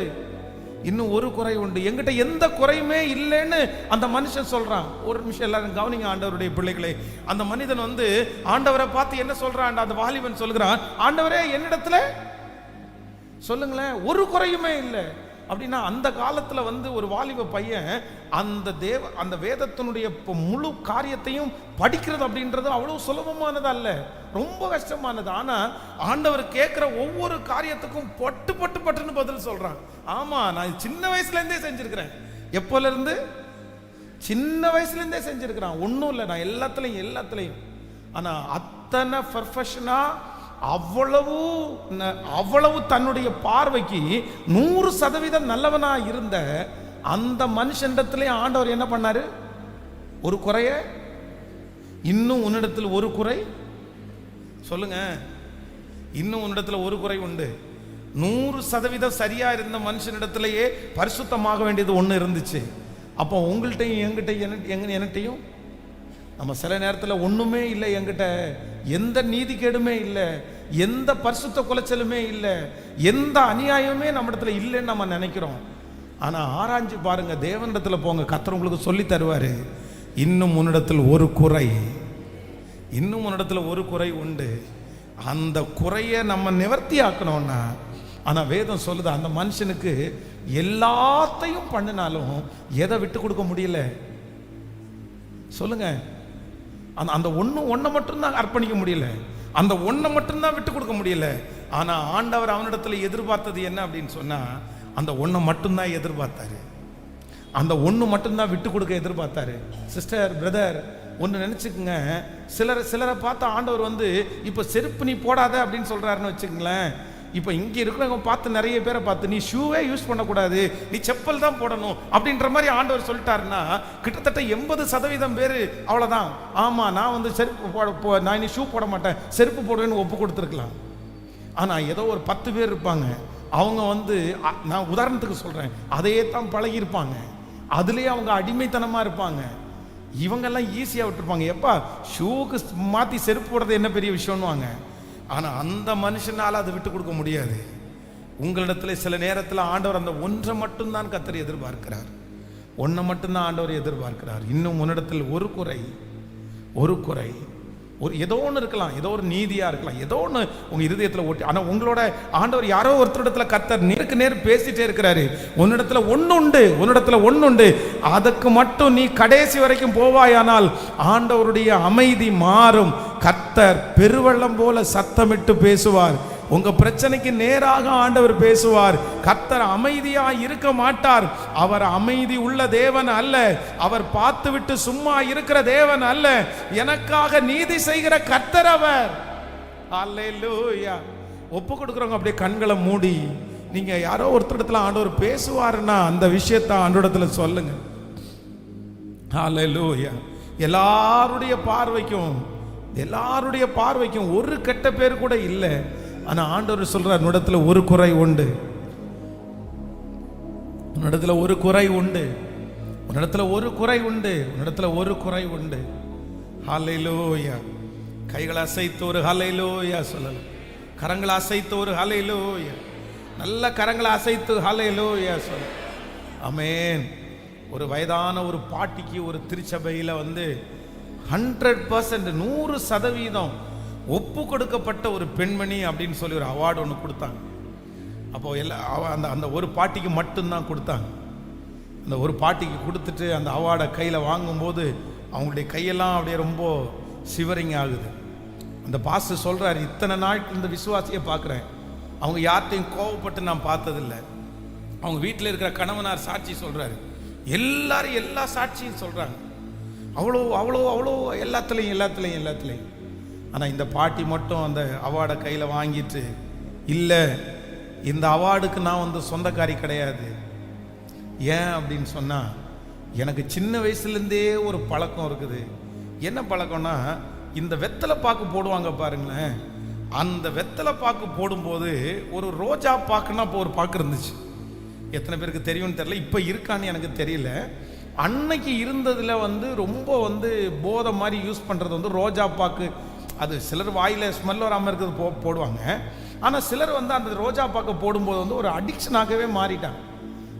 என்கிட்ட எந்த குறையுமே இல்லைன்னு அந்த மனுஷன் சொல்றான். ஒரு நிமிஷம் எல்லாரும் கவனிங்க ஆண்டவருடைய பிள்ளைகளை. அந்த மனிதன் வந்து ஆண்டவரை பார்த்து என்ன சொல்றான், அந்த வாலிபன் சொல்கிறான், ஆண்டவரே என்னிடத்துல சொல்லுங்களேன் ஒரு குறையுமே இல்லை. அப்படின்னா அந்த காலத்துல வந்து ஒரு வாலிப பையன் அந்த வேதத்தினுடைய முழு காரியத்தையும் படிக்கிறது அப்படின்றது அவ்வளவு சுலபமானது அல்ல, ரொம்ப கஷ்டமானது. ஆனா ஆண்டவர் கேட்கிற ஒவ்வொரு காரியத்துக்கும் பட்டுன்னு பதில் சொல்றான். ஆமா, நான் சின்ன வயசுல இருந்தே செஞ்சிருக்கிறேன். எப்போல இருந்து? சின்ன வயசுல இருந்தே செஞ்சிருக்கிறான். ஒன்றும் இல்லை, நான் எல்லாத்துலையும். ஆனா அத்தனை பர்ஃபெக்ஷனா, அவ்வளவு தன்னுடைய பார்வைக்கு 100% நல்லவனா இருந்த அந்த மனுஷனிடத்திலே ஆண்டவர் என்ன பண்ணாரு, ஒரு குறைய, இன்னும் உன்னிடத்தில் ஒரு குறை, சொல்லுங்க, இன்னும் உன்னிடத்துல ஒரு குறை உண்டு. 100% சரியா இருந்த மனுஷனிடத்திலேயே பரிசுத்தமாக வேண்டியது ஒன்று இருந்துச்சு. அப்போ உங்கள்கிட்டையும் என்கிட்டையும் நம்ம சில நேரத்தில் ஒன்றுமே இல்லை, என்கிட்ட எந்த நீதிகேடுமே இல்லை, எந்த பரிசுத்த குலைச்சலுமே இல்லை, எந்த அநியாயமே நம்ம இடத்துல இல்லைன்னு நம்ம நினைக்கிறோம். ஆனால் ஆராய்ஞ்சு பாருங்க, தேவனிடத்தில் போங்க, கர்த்தர் உங்களுக்கு சொல்லி தருவார். இன்னும் உன்னிடத்தில் ஒரு குறை, இன்னும் உன்னிடத்தில் ஒரு குறை உண்டு. அந்த குறையை நம்ம நிவர்த்தி ஆக்கணும்னா, ஆனால் வேதம் சொல்லுது அந்த மனுஷனுக்கு எல்லாத்தையும் பண்ணினாலும் எதை விட்டு கொடுக்க முடியல சொல்லுங்க. அந்த ஒன்றை மட்டும்தான் அர்ப்பணிக்க முடியல, அந்த ஒன்றை மட்டும்தான் விட்டு கொடுக்க முடியல. ஆனால் ஆண்டவர் அவனிடத்துல எதிர்பார்த்தது என்ன அப்படின்னு சொன்னால், அந்த ஒன்றை மட்டும்தான் எதிர்பார்த்தாரு, அந்த ஒன்று மட்டும்தான் விட்டு கொடுக்க எதிர்பார்த்தாரு. சிஸ்டர், பிரதர், ஒன்று நினச்சிக்கோங்க, சிலரை பார்த்து ஆண்டவர் வந்து இப்போ செருப்பு நீ போடாத அப்படின்னு சொல்கிறாருன்னு வச்சுக்கங்களேன். இப்போ இங்கே இருக்கிறவங்க பார்த்து, நிறைய பேரை பார்த்து, நீ ஷூவே யூஸ் பண்ணக்கூடாது, நீ செப்பல் தான் போடணும் அப்படின்ற மாதிரி ஆண்டவர் சொல்லிட்டாருன்னா, கிட்டத்தட்ட 80% பேர் அவ்வளோதான், ஆமாம் நான் வந்து செருப்பு நான் இனி ஷூ போட மாட்டேன், செருப்பு போடுவேன்னு ஒப்பு கொடுத்துருக்கலாம். ஆனால் ஏதோ ஒரு 10 பேர் இருப்பாங்க, அவங்க வந்து, நான் உதாரணத்துக்கு சொல்கிறேன், அதையே தான் பழகியிருப்பாங்க, அதுலேயே அவங்க அடிமைத்தனமாக இருப்பாங்க. இவங்கெல்லாம் ஈஸியாக விட்டுருப்பாங்க. எப்பா ஷூக்கு மாற்றி செருப்பு போடுறது என்ன பெரிய விஷயம்னுவாங்க. ஆனால் அந்த மனுஷனால் அதை விட்டு கொடுக்க முடியாது. உங்களிடத்துல சில நேரத்தில் ஆண்டவர் அந்த ஒன்றை மட்டும்தான் கர்த்தர் எதிர்பார்க்கிறார், ஒன்றை மட்டும்தான் ஆண்டவர் எதிர்பார்க்கிறார். இன்னும் உன்னிடத்தில் ஒரு குறை, ஒரு ஏதோ ஒன்று இருக்கலாம், ஏதோ ஒரு நீதியாக இருக்கலாம், ஏதோ ஒன்று உங்கள் இருதயத்தில் ஓட்டி. ஆனால் உங்களோட ஆண்டவர் யாரோ ஒருத்தரிடத்துல கர்த்தர் நேருக்கு நேர் பேசிட்டே இருக்கிறாரு. உன்னிடத்துல ஒன்று உண்டு, அதுக்கு மட்டும் நீ கடைசி வரைக்கும் போவாயானால் ஆண்டவருடைய அமைதி மாறும். கர்த்தர் பெருவெள்ளம் போல சத்தமிட்டு பேசுவார். உங்க பிரச்சனைக்கு நேராக ஆண்டவர் பேசுவார். கர்த்தர் அமைதியா இருக்க மாட்டார். அவர் அமைதி உள்ள தேவன் அல்ல, அவர் பார்த்து விட்டு சும்மா இருக்கிற தேவன் அல்ல, எனக்காக நீதி செய்கிற கர்த்தர் அவர். அல்லேலூயா. ஒப்பு கொடுக்குறவங்க அப்படியே கண்களை மூடி, நீங்க யாரோ ஒருத்தரிடத்துல ஆண்டவர் பேசுவாருன்னா அந்த விஷயத்தை ஆண்டவரிடத்துல சொல்லுங்க. அல்லேலூயா. எல்லாருடைய பார்வைக்கும் ஒரு கெட்ட பேர் கூட இல்லை. ஆனா ஆண்டவர் சொல்றார், உன்னிடத்துல ஒரு குறை உண்டு, உன்னிடத்துல ஒரு குறை உண்டு. ஹல்லேலூயா. கைகளை அசைத்து ஒரு ஹல்லேலூயா சொல்லலாம். கரங்களை அசைத்து ஒரு ஹல்லேலூயா, நல்ல கரங்களை அசைத்து ஹல்லேலூயா சொல்ல. ஆமென். ஒரு வயதான ஒரு பாட்டிக்கு ஒரு திருச்சபையில் வந்து 100% 100% ஒப்பு கொடுக்கப்பட்ட ஒரு பெண்மணி அப்படின்னு சொல்லி ஒரு அவார்டு ஒன்று கொடுத்தாங்க. அப்போ அந்த ஒரு பாட்டிக்கு மட்டும்தான் கொடுத்தாங்க. அந்த ஒரு பாட்டிக்கு கொடுத்துட்டு அந்த அவார்டை கையில் வாங்கும்போது அவங்களுடைய கையெல்லாம் அப்படியே ரொம்ப சிவரிங் ஆகுது. அந்த பாஸ்டர் சொல்கிறார், இத்தனை நாள் இந்த விசுவாசியை பார்க்குறேன், அவங்க யார்கிட்டையும் கோவப்பட்டு நான் பார்த்ததில்லை. அவங்க வீட்டில் இருக்கிற கணவனார் சாட்சி சொல்கிறாரு, எல்லாரும் எல்லா சாட்சியும் சொல்கிறாங்க, அவ்வளோ எல்லாத்துலேயும். ஆனால் இந்த பாட்டி மட்டும் அந்த அவார்டை கையில் வாங்கிட்டு, இல்லை இந்த அவார்டுக்கு நான் வந்து சொந்தக்காரி கிடையாது. ஏன் அப்படின்னு சொன்னால், எனக்கு சின்ன வயசுலேருந்தே ஒரு பழக்கம் இருக்குது. என்ன பழக்கம்னா, இந்த வெத்தலை பாக்கு போடுவாங்க பாருங்களேன், அந்த வெத்தலை பாக்கு போடும்போது ஒரு ரோஜா பாக்குன்னா இப்போ ஒரு பாக்கு இருந்துச்சு. எத்தனை பேருக்கு தெரியும்னு தெரியல, இப்போ இருக்கான்னு எனக்கு தெரியல. அன்னைக்கு இருந்ததில் வந்து ரொம்ப வந்து போதை மாதிரி யூஸ் பண்ணுறது வந்து ரோஜா பாக்கு. அது சிலர் வாயில் ஸ்மெல் வராமல் இருக்கிறது போடுவாங்க. ஆனால் சிலர் வந்து அந்த ரோஜா பாக்கு போடும்போது வந்து ஒரு அடிக்ஷனாகவே மாறிட்டாங்க.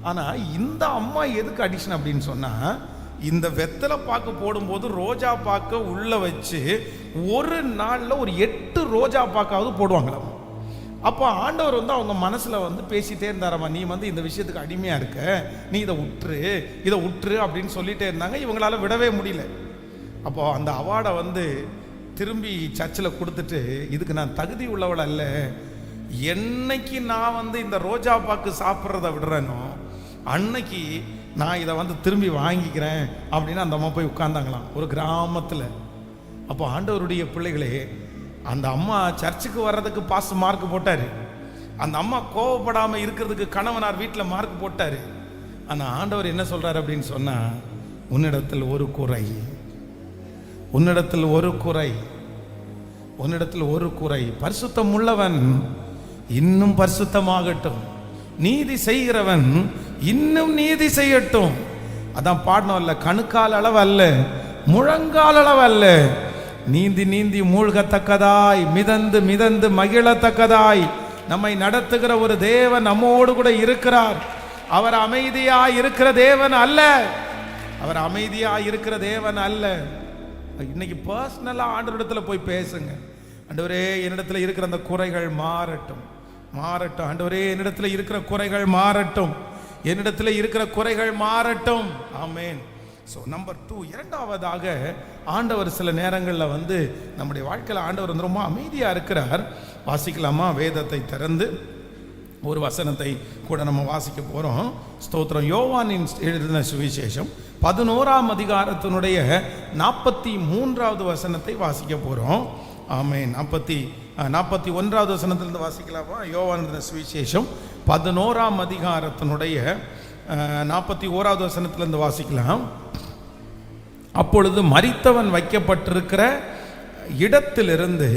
ஆனால் இந்த அம்மா எதுக்கு அடிக்ஷன் அப்படின்னு சொன்னால், இந்த வெத்தலை பாக்கு போடும்போது ரோஜா பாக்கை உள்ளே வச்சு ஒரு நாளில் ஒரு 8 ரோஜா பாக்காவது போடுவாங்களாம். அப்போ ஆண்டவர் வந்து அவங்க மனசில் வந்து பேசிகிட்டே இருந்தாராம்மா, நீ வந்து இந்த விஷயத்துக்கு அடிமையாக இருக்க, நீ இதை உற்று அப்படின்னு சொல்லிகிட்டே இருந்தாங்க. இவங்களால விடவே முடியல. அப்போ அந்த அவார்டை வந்து திரும்பி சர்ச்சில் கொடுத்துட்டு, இதுக்கு நான் தகுதி உள்ளவள் அல்ல, என்னைக்கு நான் வந்து இந்த ரோஜா பாக்கு சாப்பிட்றத விடுறேனோ அன்னைக்கு நான் இதை வந்து திரும்பி வாங்கிக்கிறேன் அப்படின்னு அந்த அம்மா போய் உட்கார்ந்தாங்களாம் ஒரு கிராமத்தில். அப்போ ஆண்டவருடைய பிள்ளைகளே, அந்த அம்மா சர்ச்சுக்கு வர்றதுக்கு பாஸ் மார்க் போட்டார். அந்த அம்மா கோவப்படாமல் இருக்கிறதுக்கு கணவனார் வீட்டில் மார்க் போட்டார். ஆனால் ஆண்டவர் என்ன சொல்கிறார் அப்படின்னு சொன்னால், உன்னிடத்தில் ஒரு குறை, பரிசுத்தம் உள்ளவன் இன்னும் பரிசுத்தமாகட்டும், நீதி செய்கிறவன் இன்னும் நீதி செய்யட்டும். அதான் பாடணும் அல்ல, கணுக்கால் அளவு அல்ல, முழங்கால் அளவு அல்ல, நீந்தி நீந்தி மூழ்கத்தக்கதாய், மிதந்து மிதந்து மகிழத்தக்கதாய் நம்மை நடத்துகிற ஒரு தேவன் நம்மோடு கூட இருக்கிறார். அவர் அமைதியா இருக்கிற தேவன் அல்ல, அவர் அமைதியா இருக்கிற தேவன் அல்ல. இன்னைக்கு பர்சனலா ஆண்டவரிடத்துல போய் பேசுங்க. ஆண்டவரே, என்னிடத்துல இருக்கிற அந்த குறைகள் மாறட்டும், மாறட்டும். ஆண்டவரே, என்னிடத்துல இருக்கிற குறைகள் மாறட்டும், என்னிடத்துல இருக்கிற குறைகள் மாறட்டும். ஆமென். ஸோ நம்பர் 2, இரண்டாவதாக ஆண்டவர் சில நேரங்களில் வந்து நம்முடைய வாழ்க்கையில் ஆண்டவர் வந்து ரொம்ப அமைதியாக இருக்கிறார். வாசிக்கலாமா? வேதத்தை திறந்து ஒரு வசனத்தை கூட நம்ம வாசிக்க போகிறோம். ஸ்தோத்திரம். யோவானின் எழுதின சுவிசேஷம் 11ஆம் அதிகாரத்தினுடைய 43வது வசனத்தை வாசிக்க போகிறோம். ஆமென். 41வது வசனத்திலிருந்து வாசிக்கலாமா? யோவான் சுவிசேஷம் 11ஆம் அதிகாரத்தினுடைய 41வது வசனத்திலிருந்து வாசிக்கலாம். அப்பொழுது மரித்தவன் வைக்கப்பட்டிருக்கிற இடத்திலிருந்து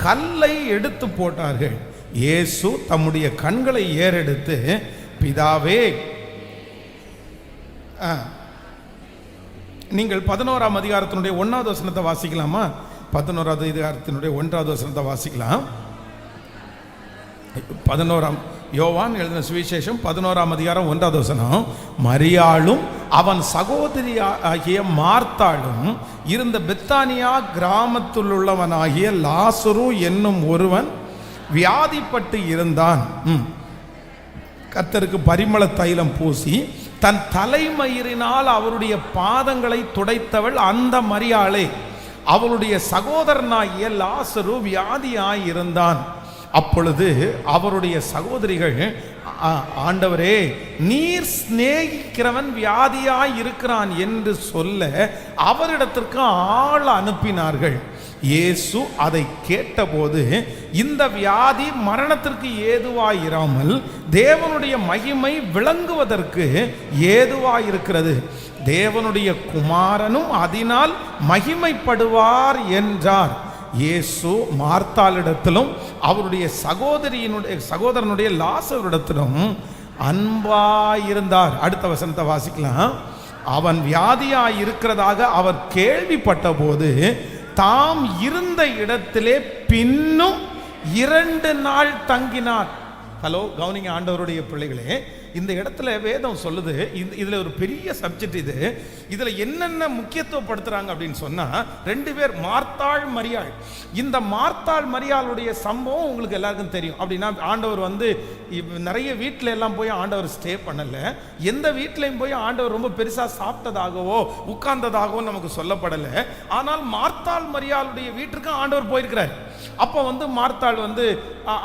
கல்லை எடுத்து போட்டார்கள். இயேசு தம்முடைய கண்களை ஏறெடுத்து, பிதாவே, நீங்கள் 11ஆம் அதிகாரத்தினுடைய 1வது வசனத்தை வாசிக்கலாமா? 11வது அதிகாரத்தினுடைய 1வது வசனத்தை வாசிக்கலாம். 11ஆம் யோவான் எழுதின சுவிசேஷம் 11ஆம் அதிகாரம் 1வது வசனம். மரியாளும் அவன் சகோதரி ஆகிய மார்த்தாளும் இருந்த பெத்தானியா கிராமத்தில் உள்ளவனாகிய லாசரு என்னும் ஒருவன் வியாதிப்பட்டு இருந்தான். கர்த்தருக்கு பரிமள தைலம் பூசி தன் தலைமயிரினால் அவருடைய பாதங்களை துடைத்தவள் அந்த மரியாளே. அவளுடைய சகோதரனாகிய லாசரு வியாதியாய் இருந்தான். அப்பொழுது அவருடைய சகோதரிகள், ஆண்டவரே, நீர் சிநேகிக்கிறவன் வியாதியாய் இருக்கிறான் என்று சொல்ல அவரிடத்திற்கு ஆள் அனுப்பினார்கள். இயேசு அதை கேட்டபோது, இந்த வியாதி மரணத்திற்கு ஏதுவாயிராமல் தேவனுடைய மகிமை விளங்குவதற்கு ஏதுவாயிருக்கிறது, தேவனுடைய குமாரனும் அதனால் மகிமைப்படுவார் என்றார். இயேசு மார்த்தாளிடத்திலும் அவருடைய சகோதரனுடைய லாசரிடத்திலும் அன்பாயிருந்தார். அடுத்த வசனத்தை வாசிக்கலாம். அவன் வியாதியாய் இருக்கிறதாக அவர் கேள்விப்பட்ட போது தாம் இருந்த இடத்திலே பின்னும் 2 நாள் தங்கினார். ஹலோ, கவனிங்க ஆண்டவருடைய பிள்ளைகளே, இந்த இடத்துல வேதம் சொல்லுது, இதுல ஒரு பெரிய சப்ஜெக்ட். இதுல என்னென்ன முக்கியத்துவப்படுத்துறாங்க அப்படின்னு சொன்னா, 2 பேர், மார்த்தாள் மரியாள். இந்த மார்த்தாள் மரியாளுடைய சம்பவம் உங்களுக்கு எல்லாருக்கும் தெரியும். அப்படின்னா ஆண்டவர் வந்து நிறைய வீட்டில எல்லாம் போய் ஆண்டவர் ஸ்டே பண்ணல. எந்த வீட்லையும் போய் ஆண்டவர் ரொம்ப பெருசா சாப்பிட்டதாகவோ உட்கார்ந்ததாகவோ நமக்கு சொல்லப்படலை. ஆனால் மார்த்தாள் மரியாளுடைய வீட்டுக்கு ஆண்டவர் போயிருக்கிறார். அப்போ வந்து மார்த்தாள் வந்து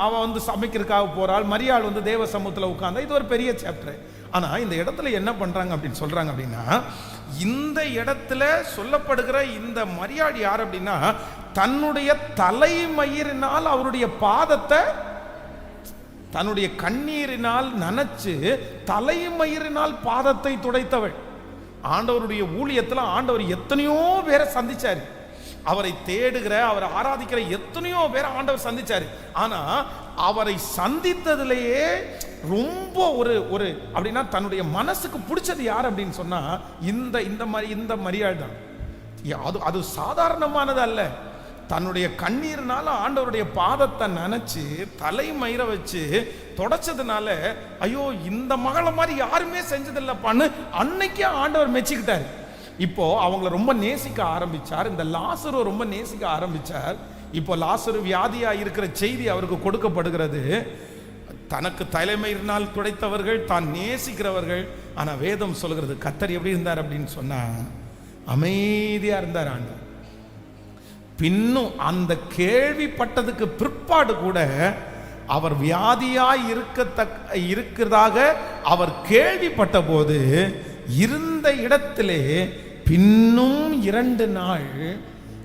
அவன் வந்து சமைக்கிறதுக்காக போறாள், மரியாள் வந்து தேவ சமூகத்தில் உட்கார்ந்தா. இது ஒரு பெரிய சாப்டர். ஆனா இந்த இடத்துல என்ன பண்றாங்க அப்படின்னு சொல்றாங்க அப்படின்னா, இந்த இடத்துல சொல்லப்படுகிற இந்த மரியாள் யார் அப்படின்னா, தன்னுடைய தலைமயிரினால் அவருடைய பாதத்தை தன்னுடைய கண்ணீரினால் நனைச்சு தலைமயிரினால் பாதத்தை துடைத்தவள். ஆண்டவருடைய ஊழியத்தில் ஆண்டவர் எத்தனையோ பேரை சந்திச்சாரு. அவரை தேடுகிற, அவரை ஆராதிக்கிற எத்தனையோ பேரை ஆண்டவர் சந்திச்சாரு. ஆனா அவரை சந்தித்ததிலேயே ரொம்ப ஒரு அப்படின்னா தன்னுடைய மனசுக்கு பிடிச்சது யார் அப்படின்னு சொன்னா, இந்த மரியாள் தான். அது சாதாரணமானது அல்ல. தன்னுடைய கண்ணீர்னால ஆண்டவருடைய பாதத்தை நனைச்சு தலைமயிர வச்சு தொடச்சதுனால, ஐயோ, இந்த மகளை மாதிரி யாருமே செஞ்சதில்லைப்பான்னு அன்னைக்கே ஆண்டவர் மெச்சிக்கிட்டார். இப்போ அவங்கள ரொம்ப நேசிக்க ஆரம்பிச்சார். இந்த லாசரு ரொம்ப நேசிக்க ஆரம்பிச்சார். இப்போ லாசரு வியாதியா இருக்கிற செய்தி அவருக்கு கொடுக்கப்படுகிறது. தனக்கு தலைமையினால் துடைத்தவர்கள், தான் நேசிக்கிறவர்கள். ஆனா வேதம் சொல்கிறது, கர்த்தர் எப்படி இருந்தார் அப்படின்னு சொன்னா, அமைதியா இருந்தார் ஆண்டவர். பின்னும் அந்த கேள்விப்பட்டதுக்கு பிற்பாடு கூட அவர் வியாதியாய் இருக்கிறதாக அவர் கேள்விப்பட்ட போது இருந்த இடத்திலே பின்னும் 2 நாள்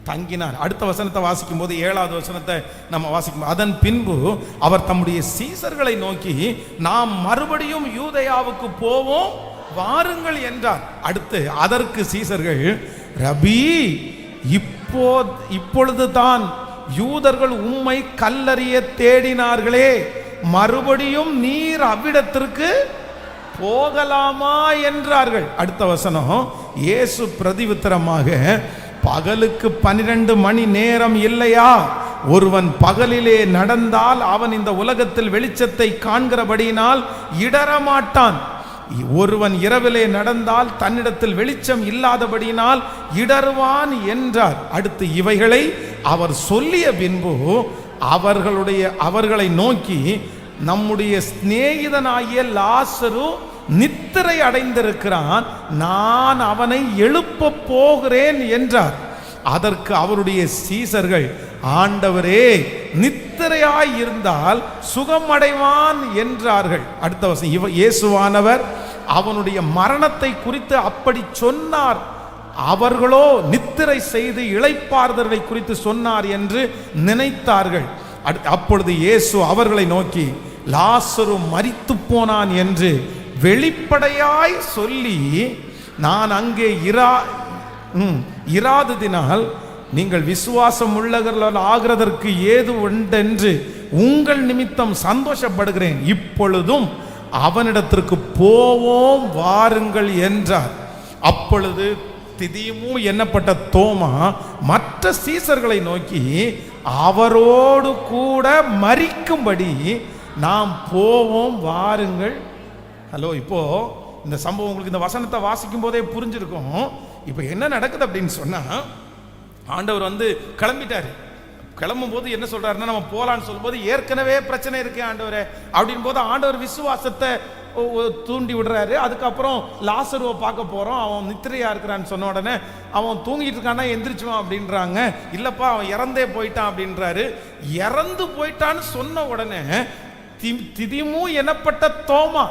தங்கினார். அடுத்த வசனத்தை வாசிக்கும் போது, 7வது வசனத்தை நம்ம வாசிக்கும். அதன் பின்பு அவர் தம்முடைய சீசர்களை நோக்கி, நாம் மறுபடியும் யூதேயாவுக்கு போவோம், வாருங்கள் என்றார். அடுத்து அதற்கு சீசர்கள், ரபி, இப்பொழுதுதான் யூதர்கள் உம்மை கல்லறிய தேடினார்களே, மறுபடியும் நீர் அவ்விடத்திற்கு போகலாமா என்றார்கள். அடுத்த வசனம், இயேசு பிரதியுத்தரமாக, பகலுக்கு 12 மணி நேரம் இல்லையா? ஒருவன் பகலிலே நடந்தால் அவன் இந்த உலகத்தில் வெளிச்சத்தை காண்கிறபடியினால் இடரமாட்டான். ஒருவன் இரவிலே நடந்தால் தன்னிடத்தில் வெளிச்சம் இல்லாதபடியினால் இடருவான் என்றார். அடுத்து, இவைகளை அவர் சொல்லிய பின்பு அவர்களை நோக்கி, நம்முடைய சிநேகிதனாகிய லாசரு நித்திரை அடைந்திருக்கிறான், நான் அவனை எழுப்ப போகிறேன் என்றார். அதற்கு அவருடைய சீசர்கள், ஆண்டவரே, நித்திரையாய் இருந்தால் சுகமடைவான் என்றார்கள். அடுத்த வசனம், இயேசுவானவர் அவனுடைய மரணத்தை குறித்து அப்படி சொன்னார், அவர்களோ நித்திரை செய்து இளைப்பாறுதலை குறித்து சொன்னார் என்று நினைத்தார்கள். அப்பொழுது இயேசு அவர்களை நோக்கி, லாசரு மரித்து போனான் என்று வெளிப்படையாய் சொல்லி, நான் அங்கே இராததினால் நீங்கள் விசுவாசம் உள்ளவர்கள் ஆகிறதற்கு ஏது உண்டென்று உங்கள் நிமித்தம் சந்தோஷப்படுகிறேன். இப்பொழுதும் அவனிடத்திற்கு போவோம் வாருங்கள் என்றார். அப்பொழுது திதிமு எண்ணப்பட்ட தோமா மற்ற சீசர்களை நோக்கி, அவரோடு கூட மரிக்கும்படி நாம் போவோம் வாருங்கள். ஹலோ, இப்போ இந்த சம்பவம் உங்களுக்கு இந்த வசனத்தை வாசிக்கும் போதே புரிஞ்சிருக்கும். இப்போ என்ன நடக்குது அப்படின்னு சொன்னா, ஆண்டவர் கிளம்பிட்டாரு. கிளம்பும் போது என்ன சொல்றாருன்னா, நம்ம போலான்னு சொல்லும்போது ஏற்கனவே பிரச்சனை இருக்கு ஆண்டவரே அப்படின் போது ஆண்டவர் விசுவாசத்தை தூண்டி விடுறாரு. அதுக்கப்புறம் லாசருவை பார்க்க போறோம், அவன் நித்திரையா இருக்கிறான்னு சொன்ன உடனே, அவன் தூங்கிட்டு இருக்கானா எந்திரிச்சுவான் அப்படின்றாங்க. இல்லப்பா, அவன் இறந்தே போயிட்டான் அப்படின்றாரு. இறந்து போயிட்டான்னு சொன்ன உடனே திதிமு எனப்பட்ட தோமா,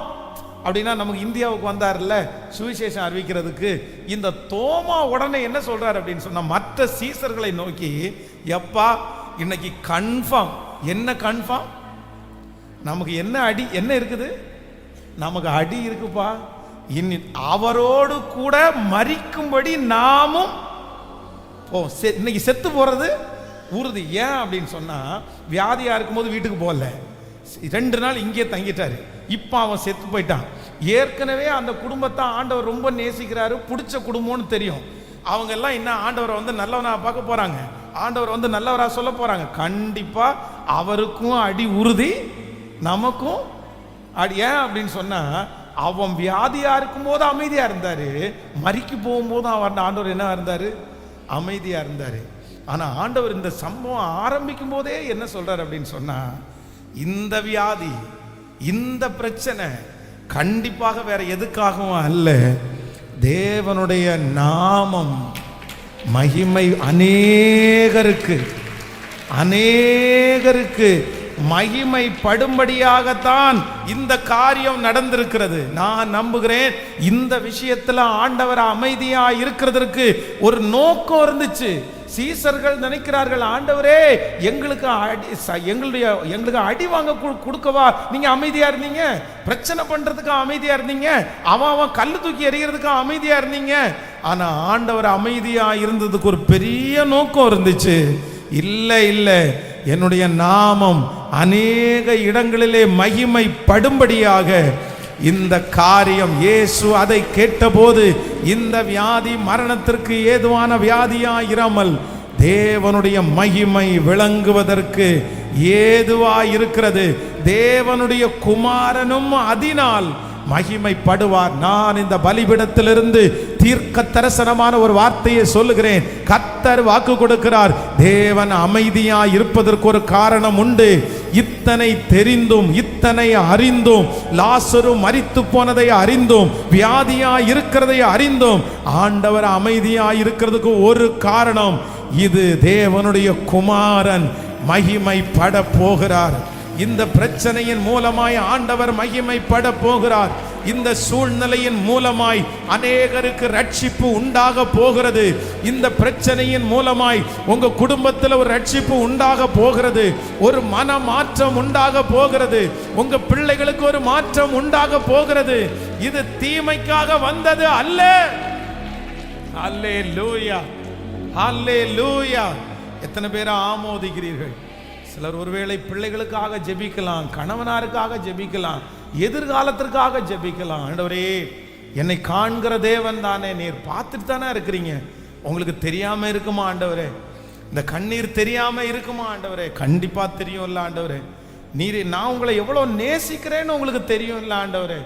அப்படின்னா நமக்கு இந்தியாவுக்கு வந்தார்ல சுவிசேஷம் அறிவிக்கிறதுக்கு, இந்த தோமா உடனே என்ன சொல்றாரு அப்படின்னு சொன்னா, மற்ற சீசர்களை நோக்கி, எப்பா இன்னைக்கு கன்ஃபார்ம். என்ன கன்ஃபார்ம்? நமக்கு என்ன இருக்குது? நமக்கு அடி இருக்குப்பா. அவரோடு கூட மரிக்கும்படி நாமும் இன்னைக்கு செத்து போறது உறுதி. ஏன் அப்படின்னு சொன்னா, வியாதியா இருக்கும்போது வீட்டுக்கு போகல, 2 நாள் இங்கே தங்கிட்டாரு. இப்போ அவன் செத்து போயிட்டான். ஏற்கனவே அந்த குடும்பத்தை ஆண்டவர் ரொம்ப நேசிக்கிறாரு, பிடிச்ச குடும்பம்னு தெரியும். அவங்க எல்லாம் என்ன ஆண்டவரை நல்லவனா பார்க்க போறாங்க, ஆண்டவர் நல்லவரா சொல்ல போறாங்க. கண்டிப்பா அவருக்கும் அடி உறுதி, நமக்கும் அடி. ஏன் அப்படின்னு சொன்னா, அவன் வியாதியா இருக்கும் போது அமைதியா இருந்தாரு, மரிக்கு போகும்போது அவன் ஆண்டவர் என்ன இருந்தாரு? அமைதியா இருந்தாரு. ஆனா ஆண்டவர் இந்த சம்பவம் ஆரம்பிக்கும் போதே என்ன சொல்றாரு அப்படின்னு சொன்னா, இந்த வியாதி, இந்த பிரச்சனை கண்டிப்பாக வேற எதுக்காகவும் அல்ல, தேவனுடைய நாமம் மகிமை அநேகருக்கு மகிமை படும்படியாகத்தான் இந்த காரியம் நடந்திருக்கிறது. நான் நம்புகிறேன் இந்த விஷயத்துல ஆண்டவர் அமைதியா இருக்கிறதற்கு ஒரு நோக்கம் இருந்துச்சு. சீசர்கள் நினைக்கிறார்கள், ஆண்டவரே எங்களுக்கு அடி வாங்க கொடுக்கவா நீங்க அமைதியா இருந்தீங்க, பிரச்சனை பண்றதுக்கு அமைதியா இருந்தீங்க, அவன் கல்லு தூக்கி எறிகிறதுக்கு அமைதியா இருந்தீங்க. ஆனா ஆண்டவர் அமைதியா இருந்ததுக்கு ஒரு பெரிய நோக்கம் இருந்துச்சு. இல்ல, என்னுடைய நாமம் அநேக இடங்களிலே மகிமை படும்படியாக இந்த காரியம். இயேசு அதை கேட்டபோது, இந்த வியாதி மரணத்திற்கு ஏதுவான வியாதியாயிராமல் தேவனுடைய மகிமை விளங்குவதற்கு ஏதுவாயிருக்கிறது. தேவனுடைய குமாரனும் அதனால் மகிமைப்படுவார். நான் இந்த பலிபீடத்திலிருந்து தீர்க்க தரிசனமான ஒரு வார்த்தையை சொல்லுகிறேன். கர்த்தர் வாக்கு கொடுக்கிறார், தேவன் அமைதியா இருப்பதற்கு ஒரு காரணம் உண்டு. இத்தனை தெரிந்தும் இத்தனை அறிந்தும், லாசரு மரித்து போனதை அறிந்தும், வியாதியா இருக்கிறதை அறிந்தும், ஆண்டவர் அமைதியா இருக்கிறதுக்கு ஒரு காரணம். இது தேவனுடைய குமாரன் மகிமைப்பட போகிறார். இந்த பிரச்சனையின் மூலமாய் ஆண்டவர் மகிமைப்பட போகிறார். இந்த சூழ்நிலையின் மூலமாய் அநேகருக்கு ரட்சிப்பு உண்டாக போகிறது. இந்த பிரச்சனையின் மூலமாய் உங்க குடும்பத்தில் ஒரு ரட்சிப்பு உண்டாக போகிறது. ஒரு மன மாற்றம் உண்டாக போகிறது. உங்க பிள்ளைகளுக்கு ஒரு மாற்றம் உண்டாக போகிறது. இது தீமைக்காக வந்தது அல்ல. அல்லேலூயா, அல்லேலூயா. எத்தனை பேரை ஆமோதிக்கிறீர்கள்? சிலர் ஒருவேளை பிள்ளைகளுக்காக ஜெபிக்கலாம், கணவனாருக்காக ஜெபிக்கலாம், எதிர்காலத்திற்காக ஜெபிக்கலாம். ஆண்டவரே, என்னை காண்கிற தேவன் தானே, நீர் பார்த்துட்டு தானே இருக்கிறீங்க. உங்களுக்கு தெரியாம இருக்குமா ஆண்டவரே? இந்த கண்ணீர் தெரியாம இருக்குமா ஆண்டவரே? கண்டிப்பா தெரியும் இல்ல ஆண்டவரே. நீர் நான் உங்களை எவ்வளவு நேசிக்கிறேன்னு உங்களுக்கு தெரியும் இல்ல ஆண்டவரே.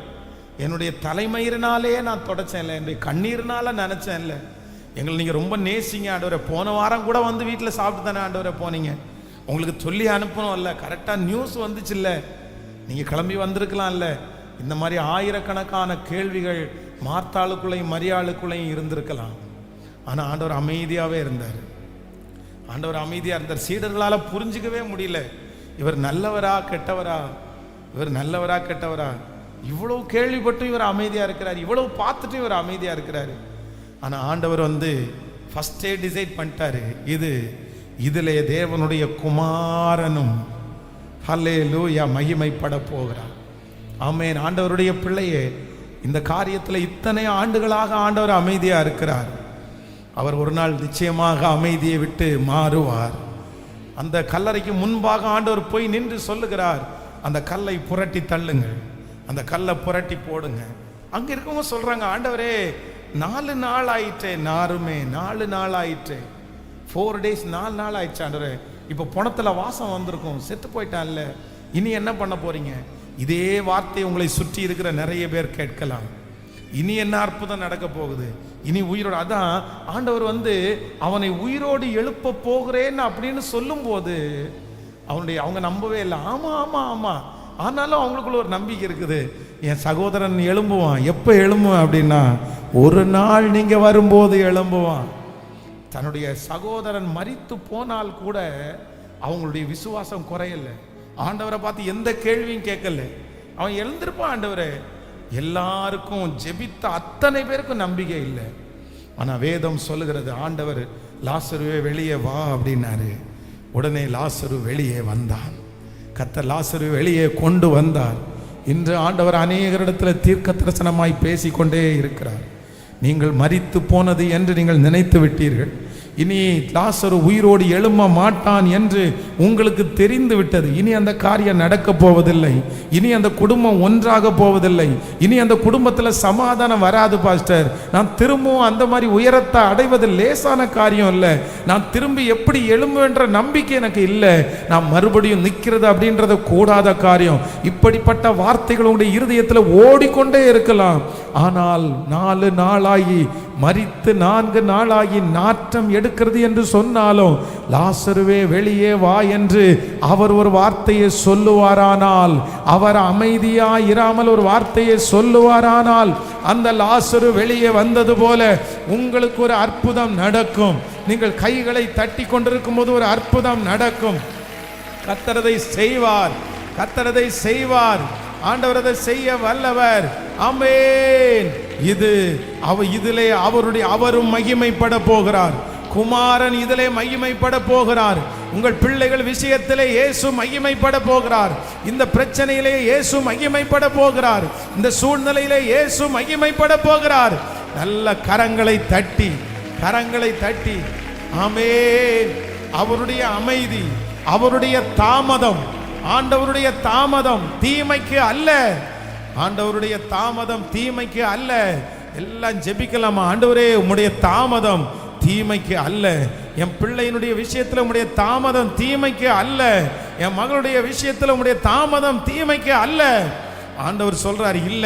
என்னுடைய தலைமயிரினாலே நான் தொடச்சேன் இல்லை, என்னுடைய கண்ணீர்னால நினைச்சேன் இல்லை. எங்களை நீங்க ரொம்ப நேசிங்க ஆண்டவரே. போன வாரம் கூட வந்து வீட்டில் சாப்பிட்டு தானே ஆண்டவரே போனீங்க. உங்களுக்கு சொல்லி அனுப்பணும் இல்லை, கரெக்டாக நியூஸ் வந்துச்சு இல்லை, நீங்கள் கிளம்பி வந்திருக்கலாம் இல்லை. இந்த மாதிரி ஆயிரக்கணக்கான கேள்விகள் மார்த்தாளுக்குள்ளையும் மரியாளுக்குள்ளையும் இருந்திருக்கலாம். ஆனால் ஆண்டவர் அமைதியாகவே இருந்தார். ஆண்டவர் அமைதியாக இருந்தார். சீடர்களால் புரிஞ்சிக்கவே முடியல, இவர் நல்லவரா கெட்டவரா, இவர் நல்லவரா கெட்டவரா. இவ்வளவு கேள்விப்பட்டு இவர் அமைதியாக இருக்கிறார், இவ்வளவு பார்த்துட்டு இவர் அமைதியாக இருக்கிறாரு. ஆனால் ஆண்டவர் வந்து ஃபஸ்ட்டே டிசைட் பண்ணிட்டாரு, இதிலே தேவனுடைய குமாரனும் ஹல்லேலூயா மகிமைப்பட போகிறார். ஆமென். ஆண்டவருடைய பிள்ளையே, இந்த காரியத்தில் இத்தனை ஆண்டுகளாக ஆண்டவர் அமைதியாக இருக்கிறார். அவர் ஒரு நாள் நிச்சயமாக அமைதியை விட்டு மாறுவார். அந்த கல்லறைக்கு முன்பாக ஆண்டவர் போய் நின்று சொல்லுகிறார், அந்த கல்லை புரட்டி தள்ளுங்கள், அந்த கல்லை புரட்டி போடுங்க. அங்க இருக்கவங்க சொல்றாங்க, ஆண்டவரே 4 நாள் ஆயிற்றே, நாருமே 4 நாள் ஆயிற்றே, 4 days 4 நாள் ஆயிடுச்சு ஆண்டவரே. இப்போ பணத்துல வாசம் வந்திருக்கும், செத்து போயிட்டான்ல, இனி என்ன பண்ண போறீங்க? இதே வார்த்தை உங்களை சுற்றி இருக்கிற நிறைய பேர் கேட்கலாம். இனி என்ன அற்புதம் நடக்க போகுது? இனி உயிரோடு, அதான் ஆண்டவர் வந்து அவனை உயிரோடு எழுப்ப போகிறேன்னு அப்படின்னு சொல்லும் போது அவங்க நம்பவே இல்லை. ஆமா ஆமா ஆமா. ஆனாலும் அவங்களுக்குள்ள ஒரு நம்பிக்கை இருக்குது, என் சகோதரன் எழும்புவான். எப்போ எழும்புவான் அப்படின்னா, ஒரு நாள் நீங்க வரும்போது எழும்புவான். தன்னுடைய சகோதரன் மரித்து போனால் கூட அவங்களுடைய விசுவாசம் குறையல. ஆண்டவரை பார்த்து எந்த கேள்வியும் கேட்கல, அவன் எழுந்திருப்பான். ஆண்டவரே, எல்லாருக்கும் ஜெபித்த அத்தனை பேருக்கும் நம்பிக்கை இல்லை. ஆனா வேதம் சொல்லுகிறது, ஆண்டவர் லாசருவே வெளியே வா அப்படின்னாரு. உடனே லாசரு வெளியே வந்தான். கர்த்தர் லாசரு வெளியே கொண்டு வந்தார். இன்று ஆண்டவர் அநேகரிடத்தில் தீர்க்க தரிசனமாய் பேசிக்கொண்டே இருக்கிறார். நீங்கள் மரித்து போனது என்று நீங்கள் நினைத்து விட்டீர்கள், இனி லாசரு உயிரோடு எழும்ப மாட்டான் என்று உங்களுக்கு தெரிந்து விட்டது. இனி அந்த காரியம் நடக்க போவதில்லை. இனி அந்த குடும்பம் ஒன்றாக போவதில்லை. இனி அந்த குடும்பத்தில் சமாதானம் வராது பாஸ்டர். நான் திரும்பவும் அந்த மாதிரி உயரத்தை அடைவது லேசான காரியம் இல்லை. நான் திரும்பி எப்படி எழும்புன்ற நம்பிக்கை எனக்கு இல்லை. நான் மறுபடியும் நிற்கிறது அப்படின்றது கூடாத காரியம். இப்படிப்பட்ட வார்த்தைகள் உங்களுடைய இருதயத்தில் ஓடிக்கொண்டே இருக்கலாம். ஆனால் 4 நாளாகி மரித்து 4 நாளாகி நாற்றம் எடுக்கிறது என்று சொன்னாலும், லாசருவே வெளியே வா என்று அவர் ஒரு வார்த்தையை சொல்லுவாரானால், அவர் அமைதியா இராமல் ஒரு வார்த்தையை சொல்லுவாரானால், அந்த லாசரு வெளியே வந்தது போல உங்களுக்கு ஒரு அற்புதம் நடக்கும். நீங்கள் கைகளை தட்டி கொண்டிருக்கும் போது ஒரு அற்புதம் நடக்கும். கர்த்தரதை செய்வார், கர்த்தரதை செய்வார். ஆண்டவர் அதை செய்ய வல்லவர். ஆமென். இதிலே அவரும் மகிமைப்பட போகிறார். குமாரன் இதிலே மகிமைப்பட போகிறார். உங்கள் பிள்ளைகள் விஷயத்திலே இயேசு மகிமைப்பட போகிறார். இந்த பிரச்சனையிலே இயேசு மகிமைப்பட போகிறார். இந்த சூழ்நிலையிலே இயேசு மகிமைப்பட போகிறார். நல்ல கரங்களை தட்டி ஆமென். அவருடைய அமைதி, அவருடைய தாமதம், ஆண்டவருடைய தாமதம் தீமைக்கு அல்ல. ஆண்டவருடைய தாமதம் தீமைக்கு அல்ல. எல்லாம் ஜெபிக்கலாமா? ஆண்டவரே, உம்முடைய தாமதம் தீமைக்கு அல்ல. என் பிள்ளையினுடைய விஷயத்தில் உம்முடைய தாமதம் தீமைக்கு அல்ல. என் மகளுடைய விஷயத்தில் உம்முடைய தாமதம் தீமைக்கு அல்ல. ஆண்டவர் சொல்றார், இல்ல,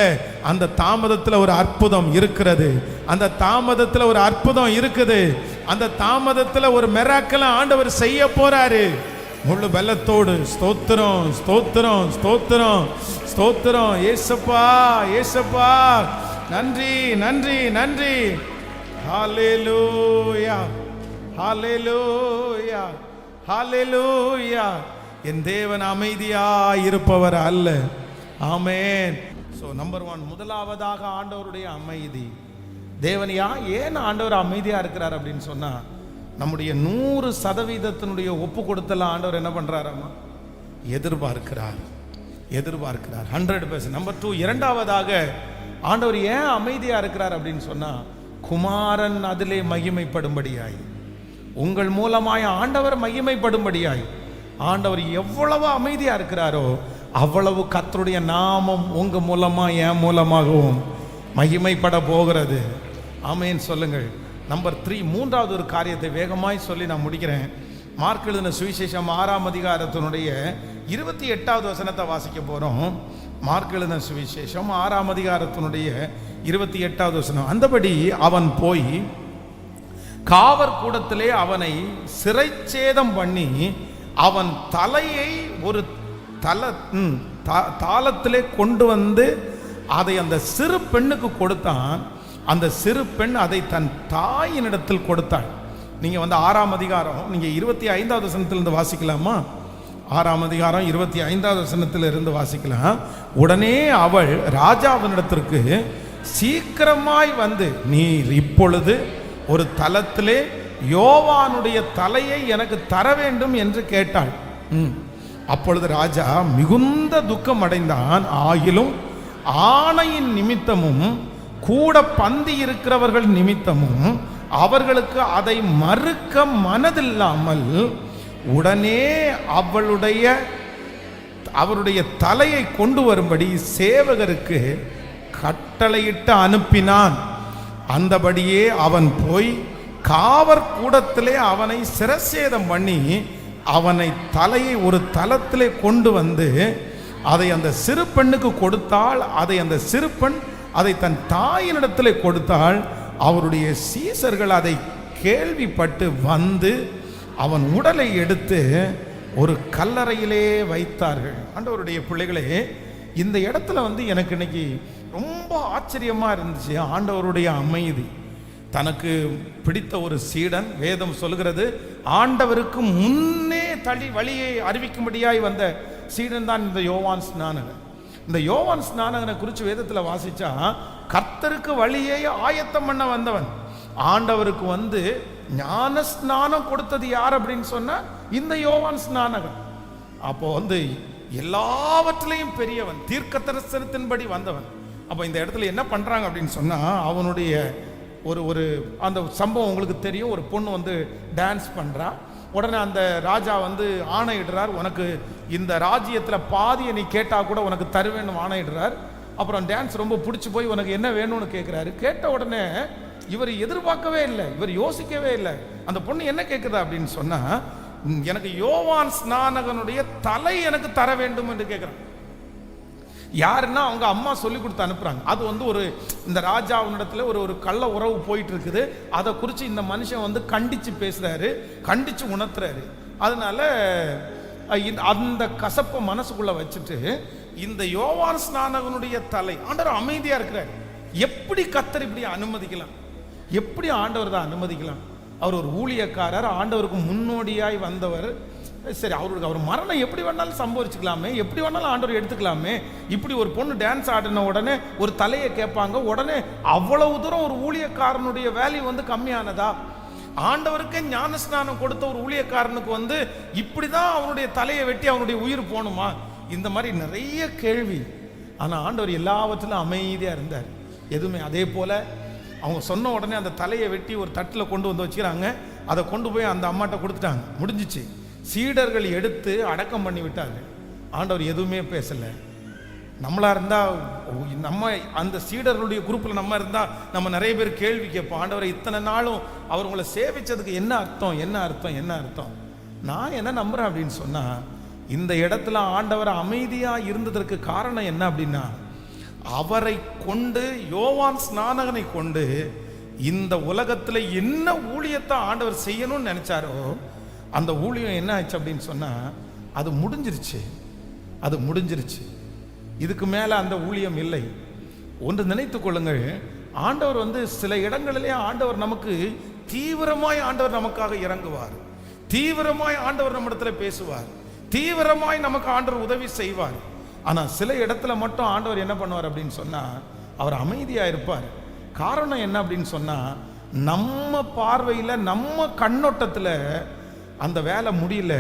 அந்த தாமதத்தில் ஒரு அற்புதம் இருக்கிறது. அந்த தாமதத்தில் ஒரு அற்புதம் இருக்குது. அந்த தாமதத்தில் ஒரு மிராக்கிள் ஆண்டவர் செய்ய போறாரு. முழு பலத்தோடு ஸ்தோத்திரம், ஸ்தோத்திரம், ஸ்தோத்திரம், ஸ்தோத்திரம். ஏசப்பா, ஏசப்பா, நன்றி, நன்றி, நன்றி. ஹல்லேலூயா, ஹல்லேலூயா, ஹல்லேலூயா. என் தேவன் அமைதியாய் இருப்பவர் அல்ல. ஆமென். சோ நம்பர் 1, முதலாவதாக ஆண்டவருடைய அமைதி. தேவன் ஏன் ஆண்டவர் அமைதியா இருக்கிறார் அப்படின்னு சொன்னா, நம்முடைய 100% ஒப்பு கொடுத்தலாம் ஆண்டவர் என்ன பண்றாராமா? எதிர்பார்க்கிறார், எதிர்பார்க்கிறார் 100%. நம்பர் 2, இரண்டாவதாக ஆண்டவர் ஏன் அமைதியா இருக்கிறார் அப்படின்னு சொன்னா, குமாரன் அதிலே மகிமைப்படும்படியாய், உங்கள் மூலமாய் ஆண்டவர் மகிமைப்படும்படியாய். ஆண்டவர் எவ்வளவு அமைதியா இருக்கிறாரோ அவ்வளவு கர்த்தருடைய நாமம் உங்க மூலமா என் மூலமாகவும் மகிமைப்பட போகிறது. ஆமென் சொல்லுங்கள். நம்பர் 3, மூன்றாவது ஒரு காரியத்தை வேகமாய் சொல்லி நான் முடிக்கிறேன். மார்க் எழுதின சுவிசேஷம் 6ஆம் அதிகாரத்தினுடைய 28வது வசனத்தை வாசிக்க போறோம். மார்க் எழுதின சுவிசேஷம் 6ஆம் அதிகாரத்தினுடைய 28வது வசனம். அந்தபடி அவன் போய் காவற் கூடத்திலே அவனை சிறைச்சேதம் பண்ணி அவன் தலையை ஒரு தாளத்திலே கொண்டு வந்து அதை அந்த சிறு பெண்ணுக்கு கொடுத்தான். அந்த சிறு பெண் அதை தன் தாயினிடத்தில் கொடுத்தாள். நீங்க 6ஆம் அதிகாரம் நீங்க 25வது வசனத்திலிருந்து வாசிக்கலாமா? 6ஆம் அதிகாரம் 25வது வசனத்திலிருந்து வாசிக்கலாம். உடனே அவள் ராஜாவினிடத்திற்கு சீக்கிரமாய் வந்து, நீர் இப்பொழுது ஒரு தலத்திலே யோவானுடைய தலையை எனக்கு தர வேண்டும் என்று கேட்டாள். அப்பொழுது ராஜா மிகுந்த துக்கம் அடைந்தான். ஆகிலும் ஆணையின் நிமித்தமும் கூட பந்தி இருக்கிறவர்கள் நிமித்தமும் அவர்களுக்கு அதை மறுக்க மனதில்லாமல் உடனே அவருடைய தலையை கொண்டு வரும்படி சேவகருக்கு கட்டளையிட்டு அனுப்பினான். அந்தபடியே அவன் போய் காவற் கூடத்திலே அவனை சிரச்சேதம் பண்ணி அவனை தலையை ஒரு தலத்திலே கொண்டு வந்து அதை அந்த சிறு பெண்ணுக்கு கொடுத்தாள். அதை அந்த சிறு பெண் அதை தன் தாயினிடத்திலே கொடுத்தாள். அவருடைய சீசர்கள் அதை கேள்விப்பட்டு வந்து அவன் உடலை எடுத்து ஒரு கல்லறையிலே வைத்தார்கள். ஆண்டவருடைய பிள்ளைகளே, இந்த இடத்துல எனக்கு இன்னைக்கு ரொம்ப ஆச்சரியமா இருந்துச்சு. ஆண்டவருடைய அமைதி. தனக்கு பிடித்த ஒரு சீடன், வேதம் சொல்கிறது ஆண்டவருக்கு முன்னே வழியை அறிவிக்கும்படியாய் வந்த சீடன் தான் இந்த யோவான் ஸ்நானகன். இந்த யோவான் ஸ்நானகனை குறித்து வேதத்தில் வாசிச்சா கர்த்தருக்கு வழியை ஆயத்தம் பண்ண வந்தவன். ஆண்டவருக்கு ஞான ஸ்நானம் கொடுத்தது யார் அப்படின்னு சொன்னா இந்த யோவான் ஸ்நானகன். அப்போ எல்லாவற்றிலையும் பெரியவன், தீர்க்க தரிசனத்தின்படி வந்தவன். அப்போ இந்த இடத்துல என்ன பண்றாங்க அப்படின்னு சொன்னா, அவனுடைய ஒரு அந்த சம்பவம் உங்களுக்கு தெரியும். ஒரு பொண்ணு டான்ஸ் பண்றா. உடனே அந்த ராஜா ஆணையிடுறார், உனக்கு இந்த ராஜ்யத்தில் பாதியை நீ கேட்டா கூட உனக்கு தருவேன்னு ஆணையிடுறார். அப்புறம் டான்ஸ் ரொம்ப பிடிச்சி போய் உனக்கு என்ன வேணும்னு கேட்குறாரு. கேட்ட உடனே இவர் எதிர்பார்க்கவே இல்லை, இவர் யோசிக்கவே இல்லை. அந்த பொண்ணு என்ன கேட்குதா அப்படின்னு சொன்னா, எனக்கு யோவான் ஸ்நானகனுடைய தலை எனக்கு தர வேண்டும் என்று கேட்குறான். யாருன்னா அவங்க அம்மா சொல்லி கொடுத்து அனுப்புறாங்க. அது ஒரு இந்த ராஜாவினிடத்துல ஒரு கள்ள உறவு போயிட்டு இருக்குது. அதை குறித்து இந்த மனுஷன் கண்டிச்சு பேசுறாரு, கண்டிச்சு உணர்த்துறாரு. அதனால அந்த கசப்பை மனசுக்குள்ள வச்சுட்டு இந்த யோவான் ஸ்நானகனுடைய தலை, ஆண்டவர் அமைதியா இருக்கிறார். எப்படி கர்த்தர் இப்படி அனுமதிக்கலாம்? எப்படி ஆண்டவர் தான் அனுமதிக்கலாம்? அவர் ஒரு ஊழியக்காரர், ஆண்டவருக்கு முன்னோடியாய் வந்தவர். சரி, அவர் மரணம் எப்படி வேணாலும் சம்பவிச்சுக்கலாமே, எப்படி வேணாலும் ஆண்டவர் எடுத்துக்கலாமே. இப்படி ஒரு பொண்ணு டான்ஸ் ஆடின உடனே ஒரு தலையை கேட்பாங்க. உடனே அவ்வளவு தூரம் ஒரு ஊழியக்காரனுடைய வேல்யூ கம்மியானதா? ஆண்டவருக்கே ஞானஸ்நானம் கொடுத்த ஒரு ஊழியக்காரனுக்கு இப்படிதான் அவனுடைய தலையை வெட்டி அவனுடைய உயிர் போகணுமா? இந்த மாதிரி நிறைய கேள்வி. ஆனா ஆண்டவர் எல்லாவற்றிலும் அமைதியா இருந்தார். எதுவுமே. அதே போல அவங்க சொன்ன உடனே அந்த தலையை வெட்டி ஒரு தட்டில் கொண்டு வச்சுக்கிறாங்க. அதை கொண்டு போய் அந்த அம்மாட்ட கொடுத்துட்டாங்க. முடிஞ்சிச்சு. சீடர்கள் எடுத்து அடக்கம் பண்ணி விட்டாங்க. ஆண்டவர் எதுவுமே பேசல. நம்மளா இருந்தா, நம்ம அந்த சீடர்களுடைய குரூப்ல நம்ம இருந்தா நம்ம நிறைய பேர் கேள்வி கேட்போம். ஆண்டவரை இத்தனை நாளும் அவர் உங்களை சேவிச்சதுக்கு என்ன அர்த்தம், என்ன அர்த்தம், என்ன அர்த்தம்? நான் என்ன நம்புறேன் அப்படின்னு சொன்னா, இந்த இடத்துல ஆண்டவர் அமைதியா இருந்ததற்கு காரணம் என்ன அப்படின்னா, அவரை கொண்டு, யோவான் ஸ்நானகனை கொண்டு இந்த உலகத்துல என்ன ஊழியத்தை ஆண்டவர் செய்யணும்னு நினைச்சாரோ அந்த ஊழியம் என்ன ஆச்சு அப்படின்னு சொன்னா, அது முடிஞ்சிருச்சு. அது முடிஞ்சிருச்சு. இதுக்கு மேல அந்த ஊழியம் இல்லை. ஒன்று நினைத்துக் கொள்ளுங்கள், ஆண்டவர் சில இடங்களிலே ஆண்டவர் நமக்கு தீவிரமாய் ஆண்டவர் நமக்காக இறங்குவார். தீவிரமாய் ஆண்டவர் நம்மிடத்துல பேசுவார். தீவிரமாய் நமக்கு ஆண்டவர் உதவி செய்வார். ஆனா சில இடத்துல மட்டும் ஆண்டவர் என்ன பண்ணுவார் அப்படின்னு சொன்னா, அவர் அமைதியா இருப்பார். காரணம் என்ன அப்படின்னு சொன்னா, நம்ம பார்வையில, நம்ம கண்ணோட்டத்துல அந்த வேலை முடியல.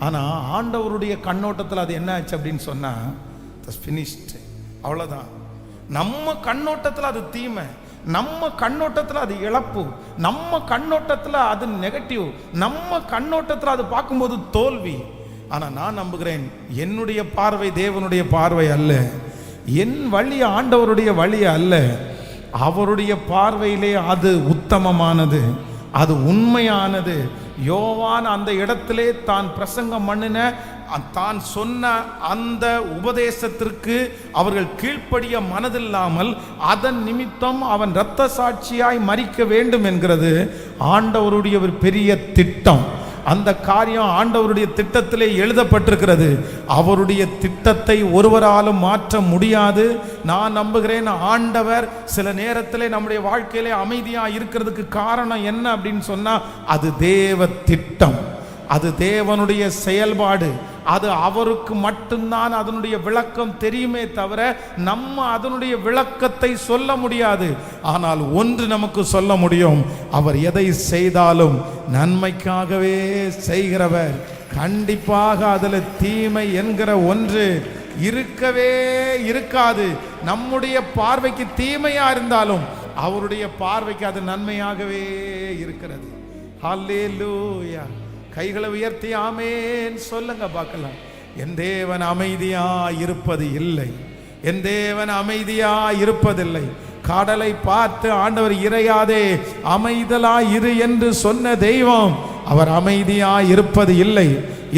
ஆனா ஆண்டவருடைய கண்ணோட்டத்தில் அது என்ன ஆச்சு அப்படின்னு சொன்னா, finished, அவ்வளவுதான். நம்ம கண்ணோட்டத்தில் அது தீமை, நம்ம கண்ணோட்டத்தில் அது இழப்பு, நம்ம கண்ணோட்டத்தில் அது நெகட்டிவ், நம்ம கண்ணோட்டத்தில் அது பார்க்கும்போது தோல்வி. ஆனால் நான் நம்புகிறேன் என்னுடைய பார்வை தேவனுடைய பார்வை அல்ல, என் வழி ஆண்டவருடைய வழி அல்ல. அவருடைய பார்வையிலே அது உத்தமமானது, அது உண்மையானது. யோவான் அந்த இடத்திலே தான் பிரசங்கம் பண்ணின தான் சொன்ன அந்த உபதேசத்திற்கு அவர்கள் கீழ்ப்படிய மனதில்லாமல் அதன் நிமித்தம் அவன் இரத்த சாட்சியாய் மரிக்க வேண்டும் என்கிறது ஆண்டவருடைய ஒரு பெரிய திட்டம். அந்த காரியம் ஆண்டவருடைய திட்டத்திலே எழுதப்பட்டிருக்கிறது. அவருடைய திட்டத்தை ஒருவராலும் மாற்ற முடியாது. நான் நம்புகிறேன் ஆண்டவர் சில நேரத்திலே நம்முடைய வாழ்க்கையிலே அமைதியாக இருக்கிறதுக்கு காரணம் என்ன அப்படின்னு சொன்னா, அது தேவ திட்டம், அது தேவனுடைய செயல்பாடு. அது அவருக்கு மட்டும்தான் அதனுடைய விளக்கம் தெரியுமே தவிர நம்ம அதனுடைய விளக்கத்தை சொல்ல முடியாது. ஆனால் ஒன்று நமக்கு சொல்ல முடியும், அவர் எதை செய்தாலும் நன்மைக்காகவே செய்கிறவர். கண்டிப்பாக அதில் தீமை என்கிற ஒன்று இருக்கவே இருக்காது. நம்முடைய பார்வைக்கு தீமையா இருந்தாலும் அவருடைய பார்வைக்கு அது நன்மையாகவே இருக்கிறது. ஹல்லேலூயா. கைகளை உயர்த்தி ஆமேன் சொல்லுங்க பார்க்கலாம். என் தேவன் அமைதியா இருப்பது இல்லை, என் தேவன் அமைதியா இருப்பதில்லை. கடலை பார்த்து ஆண்டவர் இறையாதே அமைதலா இரு என்று சொன்ன தெய்வம் அவர் அமைதியா இருப்பது இல்லை.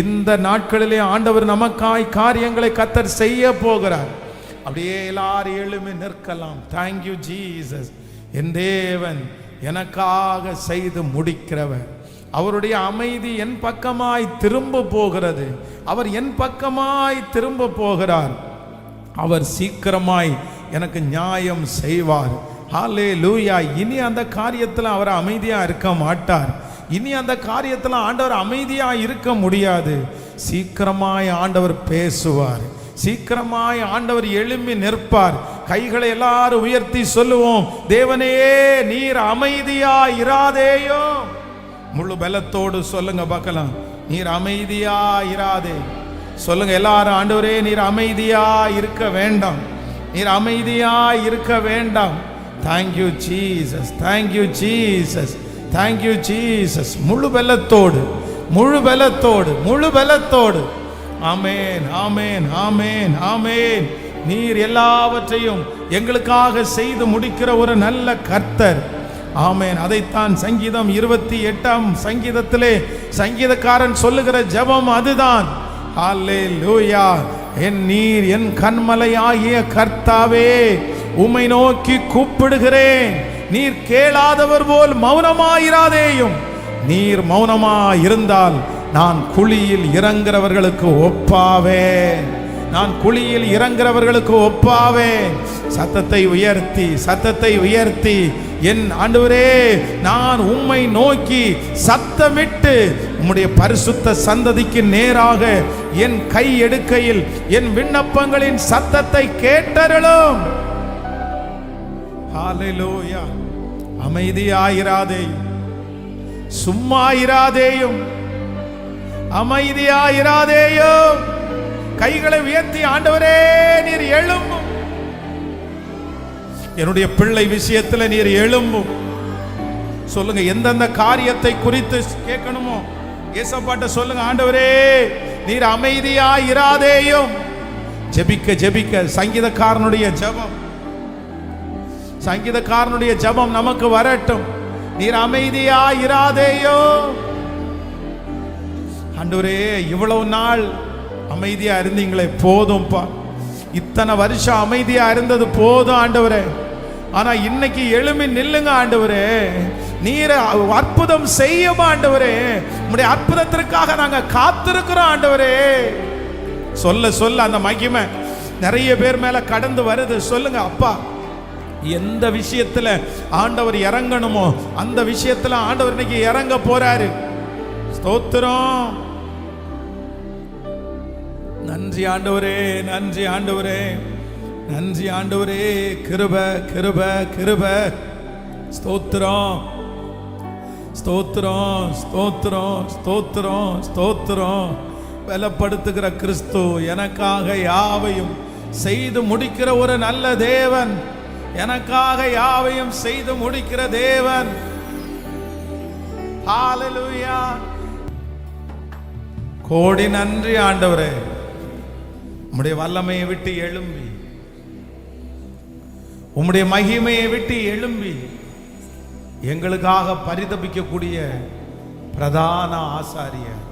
இந்த நாட்களிலே ஆண்டவர் நமக்காய் காரியங்களை கர்த்தர் செய்ய போகிறார். அப்படியே எல்லாரும் எழுமி நிற்கலாம். Thank you Jesus. என் தேவன் எனக்காக செய்து முடிக்கிறவர். அவருடைய அமைதி என் பக்கமாய் திரும்ப போகிறது. அவர் என் பக்கமாய் திரும்ப போகிறார். அவர் சீக்கிரமாய் எனக்கு நியாயம் செய்வார். ஹல்லேலூயா. இனி அந்த காரியத்தில் அவர் அமைதியா இருக்க மாட்டார். இனி அந்த காரியத்தில் ஆண்டவர் அமைதியா இருக்க முடியாது. சீக்கிரமாய் ஆண்டவர் பேசுவார், சீக்கிரமாய் ஆண்டவர் எழும்பி நிற்பார். கைகளை எல்லாரும் உயர்த்தி சொல்லுவோம், தேவனே நீர் அமைதியா இராதேயோ. முழு பலத்தோடு சொல்லுங்க பார்க்கலாம், நீர் அமைதியா இராதே. சொல்லுங்க எல்லாரும், ஆண்டவரே நீர் அமைதியா இருக்க வேண்டாம், நீர் அமைதியா இருக்க வேண்டாம். Thank you Jesus, thank you Jesus, thank you Jesus. முழு பலத்தோடு, முழு பலத்தோடு, முழு பலத்தோடு. ஆமேன், ஆமேன், ஆமேன், ஆமேன். நீர் எல்லாவற்றையும் எங்களுக்காக செய்து முடிக்கிற ஒரு நல்ல கர்த்தர். ஆமேன். அதைத்தான் சங்கீதம் 28ஆம் சங்கீதத்திலே சங்கீதக்காரன் சொல்லுகிற ஜெபம் அதுதான். ஹல்லேலூயா. என் நீர் என் கன்மலையாகிய கர்த்தாவே உம்மை நோக்கி கூப்பிடுகிறேன். நீர் கேளாதவர் போல் மௌனமாயிராதேயும். நீர் மௌனமாயிருந்தால் நான் குழியில் இறங்குறவர்களுக்கு ஒப்பாவேன், நான் குழியில் இறங்குறவர்களுக்கு ஒப்பாவேன். சத்தத்தை உயர்த்தி, சத்தத்தை உயர்த்தி, என் ஆண்டவரே நான் உம்மை நோக்கி சத்தமிட்டு உம்முடைய பரிசுத்த சந்ததிக்கு நேராக என் கை எடுக்கையில் என் விண்ணப்பங்களின் சத்தத்தை கேட்டருளும். ஹல்லேலூயா. அமைதியாயிராதேயும், சும்மா இராதேயும், அமைதியாயிராதேயும். கைகளை உயர்த்தி, ஆண்டவரே நீர் எழும்பும், என்னுடைய பிள்ளை விஷயத்துல நீர் எழும்பும். சொல்லுங்க, எந்தெந்த காரியத்தை குறித்து கேட்கணுமோ ஏசப்பாட்ட சொல்லுங்க, ஆண்டவரே நீர் அமைதியா இராதேயும். ஜெபிக்க ஜெபிக்க சங்கீதக்காரனுடைய ஜெபம், சங்கீதக்காரனுடைய ஜெபம் நமக்கு வரட்டும். நீர் அமைதியா இராதேயோ. ஆண்டவரே இவ்வளவு நாள் அமைதியா இருந்தீங்களே போதும்பா, இத்தனை வருஷம் அமைதியா இருந்தது போதும் ஆண்டவரே. ஆனா இன்னைக்கு எழும்பி நில்லுங்க ஆண்டவரே, நீர் அற்புதம் செய்யும் ஆண்டவரே. உம்முடைய அற்புதத்திற்காக நாங்க காத்திருக்கிறோம் ஆண்டவரே. சொல்ல சொல்ல அந்த மகிமை நிறைய பேர் மேல கடந்து வருது. சொல்லுங்க, அப்பா எந்த விஷயத்துல ஆண்டவர் இறங்கணுமோ அந்த விஷயத்துல ஆண்டவர் இன்னைக்கு இறங்க போறாரு. ஸ்தோத்திரம். நன்றி ஆண்டவரே, நன்றி ஆண்டவரே, நன்றி ஆண்டவரே. கிருப கிருப கிருப. ஸ்தோத்திரம் ஸ்தோத்திரம் ஸ்தோத்திரம் ஸ்தோத்திரம் ஸ்தோத்திரம். பலப்படுத்துகிற கிறிஸ்து, எனக்காக யாவையும் செய்து முடிக்கிற ஒரு நல்ல தேவன், எனக்காக யாவையும் செய்து முடிக்கிற தேவன். ஹல்லேலூயா. கோடி நன்றி ஆண்டவரே. உம்முடைய வல்லமையை விட்டு எழும்பி, உம்முடைய மகிமையை விட்டு எழும்பி எங்களுக்காக பரிதபிக்கக்கூடிய பிரதான ஆசாரியர்,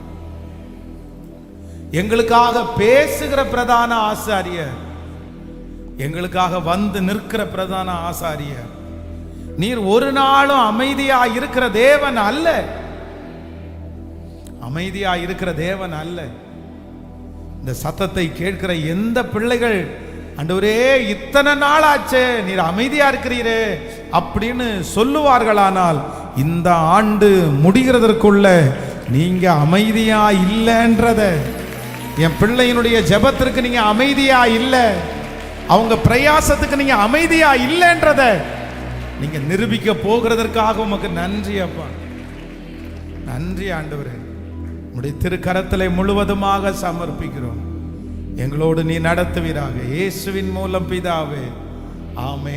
எங்களுக்காக பேசுகிற பிரதான ஆசாரியர், எங்களுக்காக வந்து நிற்கிற பிரதான ஆசாரியர், நீர் ஒரு நாளும் அமைதியா இருக்கிற தேவன் அல்ல. அமைதியா இருக்கிற தேவன் அல்ல. இந்த சத்தத்தை கேட்கிற எந்த பிள்ளைகள் ஆண்டவரே இத்தனை நாள் ஆச்சே நீர் அமைதியா இருக்கிறீரே அப்படின்னு சொல்லுவார்களானால், இந்த ஆண்டு முடிகிறதற்குள்ள நீங்க அமைதியா இல்லைன்றத, என் பிள்ளையினுடைய ஜெபத்திற்கு நீங்க அமைதியா இல்லை, அவங்க பிரயாசத்துக்கு நீங்க அமைதியா இல்லைன்றத நீங்க நிரூபிக்க போகிறதற்காக உமக்கு நன்றி அப்பா. நன்றி ஆண்டவரே. உம்முடைய திருக்கரத்திலே முழுவதுமாக சமர்ப்பிக்கிறோம். எங்களோடு நீ நடத்துவீராக. இயேசுவின் மூலம் பிதாவே, ஆமென்.